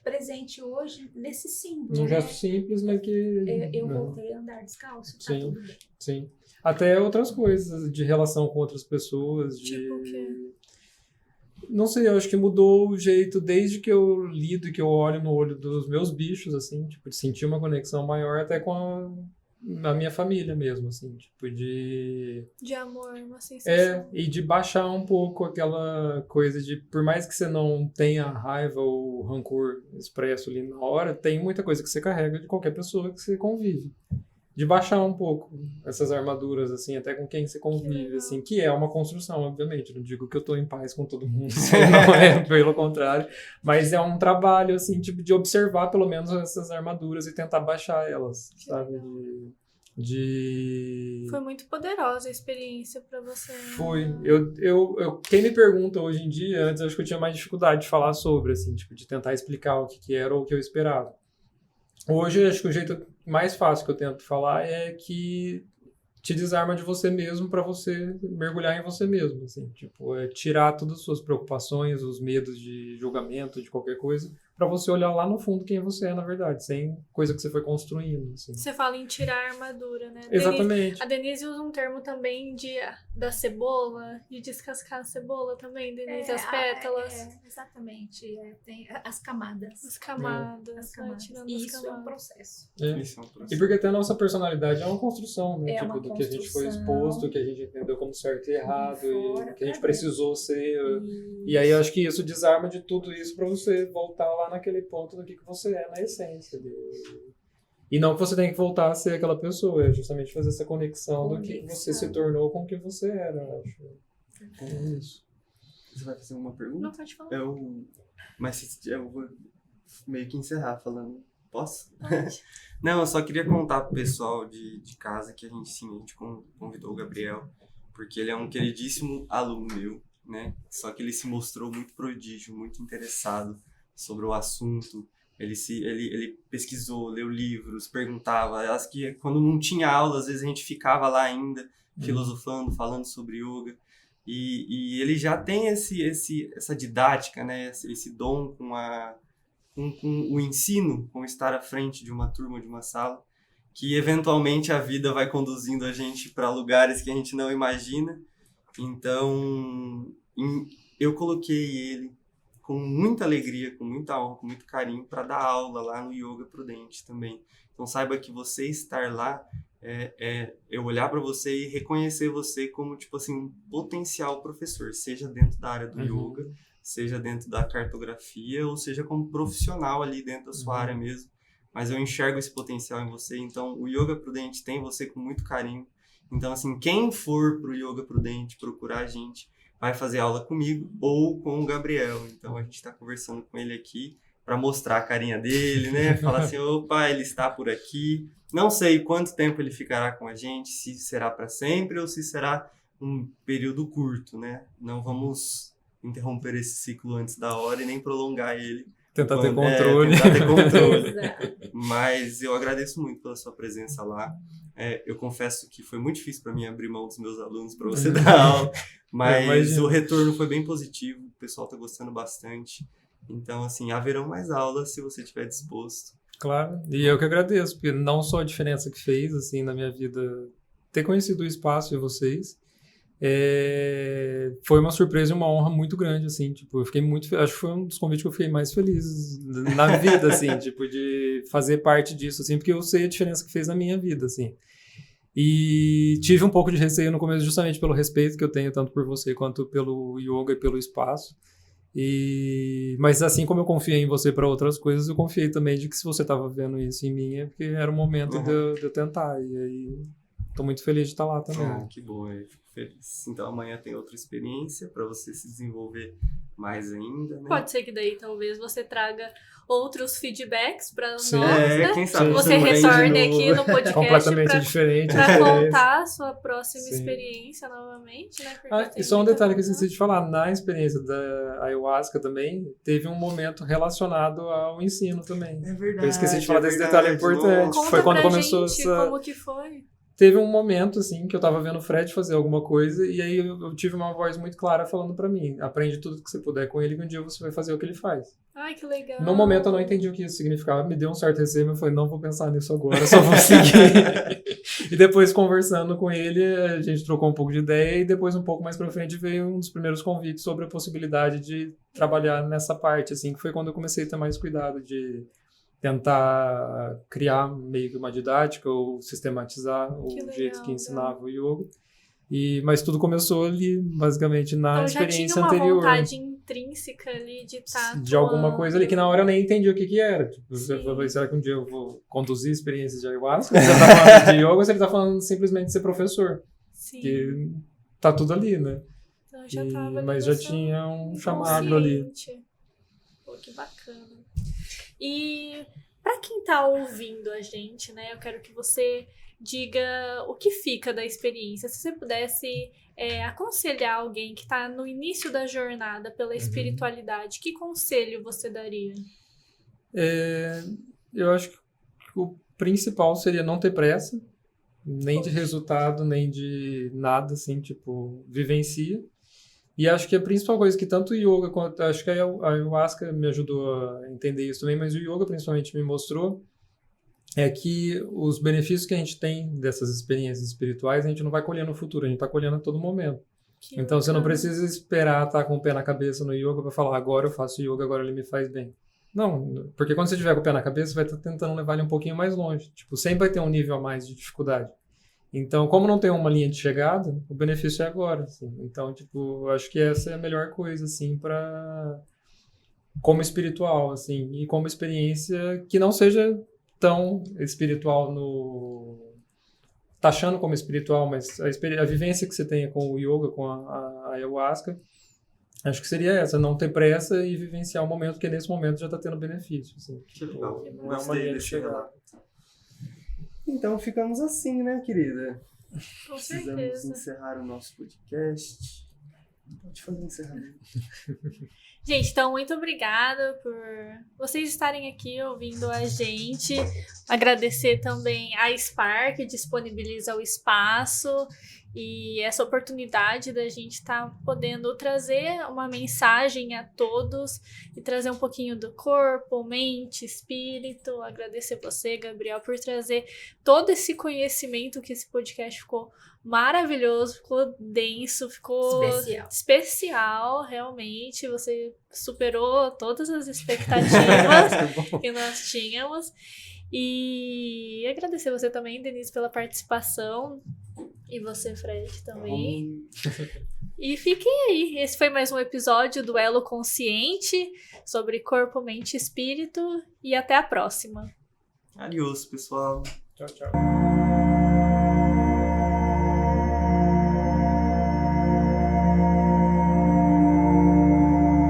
presente hoje nesse símbolo. Um gesto simples, mas que... Eu voltei a andar descalço, tá tudo bem. Sim. Até outras coisas, de relação com outras pessoas, Tipo o quê? Não sei, eu acho que mudou o jeito desde que eu lido e que eu olho no olho dos meus bichos, assim, tipo, de sentir uma conexão maior até com a minha família mesmo, assim, tipo, de amor, uma sensação. E de baixar um pouco aquela coisa de, por mais que você não tenha raiva ou rancor expresso ali na hora, tem muita coisa que você carrega de qualquer pessoa que você convive. De baixar um pouco essas armaduras, assim, até com quem você convive, assim, que é uma construção, obviamente. Não digo que eu tô em paz com todo mundo, não é, pelo contrário. Mas é um trabalho, assim, tipo, de observar, pelo menos, essas armaduras e tentar baixar elas, sabe? Foi muito poderosa a experiência pra você. Foi. Quem me pergunta hoje em dia, antes eu acho que eu tinha mais dificuldade de falar sobre, assim, tipo, de tentar explicar o que era ou o que eu esperava. Hoje, acho que o jeito mais fácil que eu tento falar é que te desarma de você mesmo para você mergulhar em você mesmo, assim, tipo, tirar todas as suas preocupações, os medos de julgamento, de qualquer coisa, para você olhar lá no fundo quem você é, na verdade, sem coisa que você foi construindo, assim. Você fala em tirar a armadura, né? Exatamente. A Denise usa um termo também da cebola, de descascar a cebola também, Denise, as pétalas. Exatamente, tem as camadas. As camadas. As camadas. Tirando E as isso camadas. é um processo. Isso é um processo. E porque até a nossa personalidade é uma construção, né? É tipo, uma do que a gente foi construção. exposto, que a gente entendeu como certo e errado, Fora e que a gente pra precisou ser. E aí eu acho que isso desarma de tudo isso para você voltar lá naquele ponto do que você é na essência. E não que você tem que voltar a ser aquela pessoa, é justamente fazer essa conexão do que você se tornou com o que você era, eu acho. É isso. Você vai fazer uma pergunta? Não, pode falar. Mas eu vou meio que encerrar falando. Posso? Pode. Não, eu só queria contar pro pessoal de casa que a gente convidou o Gabriel, porque ele é um queridíssimo aluno meu, né? Só que ele se mostrou muito prodígio, muito interessado sobre o assunto. Ele pesquisou, leu livros, perguntava. Acho que quando não tinha aula, às vezes a gente ficava lá ainda, filosofando, falando sobre yoga. E ele já tem essa didática, né? Esse dom com o ensino, com estar à frente de uma turma, de uma sala, que eventualmente a vida vai conduzindo a gente para lugares que a gente não imagina. Então, eu coloquei ele com muita alegria, com muita honra, com muito carinho, para dar aula lá no Yoga Prudente também. Então saiba que você estar lá eu olhar para você e reconhecer você como, tipo assim, um potencial professor, seja dentro da área do yoga, seja dentro da cartografia, ou seja como profissional ali dentro da sua área mesmo. Mas eu enxergo esse potencial em você, então o Yoga Prudente tem você com muito carinho. Então, assim, quem for pro Yoga Prudente procurar a gente, vai fazer aula comigo ou com o Gabriel. Então a gente está conversando com ele aqui para mostrar a carinha dele, né? Falar assim, opa, ele está por aqui. Não sei quanto tempo ele ficará com a gente, se será para sempre ou se será um período curto, né? Não vamos interromper esse ciclo antes da hora e nem prolongar ele. Tentar ter controle. Tentar ter controle. Mas eu agradeço muito pela sua presença lá. Eu confesso que foi muito difícil para mim abrir mão dos meus alunos para você dar aula, mas o retorno foi bem positivo, o pessoal está gostando bastante. Então, assim, haverão mais aulas se você estiver disposto. Claro, e eu que agradeço, porque não só a diferença que fez, assim, na minha vida, ter conhecido o espaço e vocês, foi uma surpresa e uma honra muito grande, assim, tipo, eu fiquei muito, acho que foi um dos convites que eu fiquei mais feliz na vida, assim, tipo, de fazer parte disso, assim, porque eu sei a diferença que fez na minha vida, assim. E tive um pouco de receio no começo, justamente pelo respeito que eu tenho tanto por você quanto pelo yoga e pelo espaço. Mas assim como eu confiei em você para outras coisas, eu confiei também de que se você estava vendo isso em mim é porque era o momento de eu tentar. E aí tô muito feliz de estar lá também. Ah, que bom, eu fico feliz. Então amanhã tem outra experiência para você se desenvolver mais ainda, né? Pode ser que daí talvez você traga outros feedbacks para nós, Sim. né? Quem sabe Você não vem de retorne novo. aqui no podcast Completamente diferente. para contar a sua próxima Sim. experiência novamente, né? Porque Ah, tem e só um muita detalhe que eu coisa. esqueci de falar, na experiência da ayahuasca também, teve um momento relacionado ao ensino também. É verdade. Eu esqueci de falar desse detalhe importante. Nossa. Conta Foi quando pra começou gente essa... como que foi. Teve um momento, assim, que eu tava vendo o Fred fazer alguma coisa e aí eu tive uma voz muito clara falando pra mim, aprende tudo que você puder com ele que um dia você vai fazer o que ele faz. Ai, que legal. No momento eu não entendi o que isso significava, me deu um certo receio, mas eu falei, não vou pensar nisso agora, só vou seguir. E depois conversando com ele, a gente trocou um pouco de ideia e depois um pouco mais pra frente veio um dos primeiros convites sobre a possibilidade de trabalhar nessa parte, assim, que foi quando eu comecei a ter mais cuidado de tentar criar meio que uma didática ou sistematizar o Que legal, jeito que né? ensinava o yoga. Mas tudo começou ali, basicamente, na Então já experiência tinha uma anterior. vontade intrínseca ali de estar De alguma coisa ali que na hora eu nem entendi o que era. Tipo, eu falei, será que um dia eu vou conduzir experiências de ayahuasca? Se ele tá falando de yoga ou se ele tá falando simplesmente de ser professor? Sim. Porque tá tudo ali, né? Então já tava ali Mas no já seu tinha um chamado ali. inconsciente. Pô, que bacana. E para quem tá ouvindo a gente, né, eu quero que você diga o que fica da experiência. Se você pudesse aconselhar alguém que tá no início da jornada pela espiritualidade, que conselho você daria? Eu acho que o principal seria não ter pressa, nem de resultado, nem de nada, assim, tipo, vivencia. E acho que a principal coisa que tanto o yoga quanto... Acho que a ayahuasca me ajudou a entender isso também, mas o yoga principalmente me mostrou é que os benefícios que a gente tem dessas experiências espirituais, a gente não vai colher no futuro, a gente está colhendo a todo momento. Que Então você não bacana. precisa esperar estar com o pé na cabeça no yoga para falar, agora eu faço yoga, agora ele me faz bem. Não, porque quando você tiver com o pé na cabeça, você vai estar tentando levar ele um pouquinho mais longe. Tipo, sempre vai ter um nível a mais de dificuldade. Então, como não tem uma linha de chegada, o benefício é agora, assim. Então, tipo, eu acho que essa é a melhor coisa, assim, como espiritual, assim, e como experiência que não seja tão espiritual taxando como espiritual, mas a vivência que você tenha com o yoga, com a ayahuasca, acho que seria essa, não ter pressa e vivenciar o momento, porque nesse momento já está tendo benefício, assim. Que legal. Não é uma Gostei linha de desse chegada. relato. Então ficamos assim, né, querida? Com Precisamos certeza. encerrar o nosso podcast. Pode fazer um encerramento. Gente, então muito obrigada por vocês estarem aqui ouvindo a gente. Agradecer também a Spar, que disponibiliza o espaço e essa oportunidade da gente estar podendo trazer uma mensagem a todos e trazer um pouquinho do corpo, mente, espírito. Agradecer você, Gabriel, por trazer todo esse conhecimento, que esse podcast ficou maravilhoso, ficou denso, ficou especial, realmente. Você superou todas as expectativas que nós tínhamos. E agradecer você também, Denise, pela participação. E você, Fred, também. E fiquem aí. Esse foi mais um episódio do Elo Consciente sobre corpo, mente e espírito. E até a próxima. Adiós, pessoal. Tchau, tchau.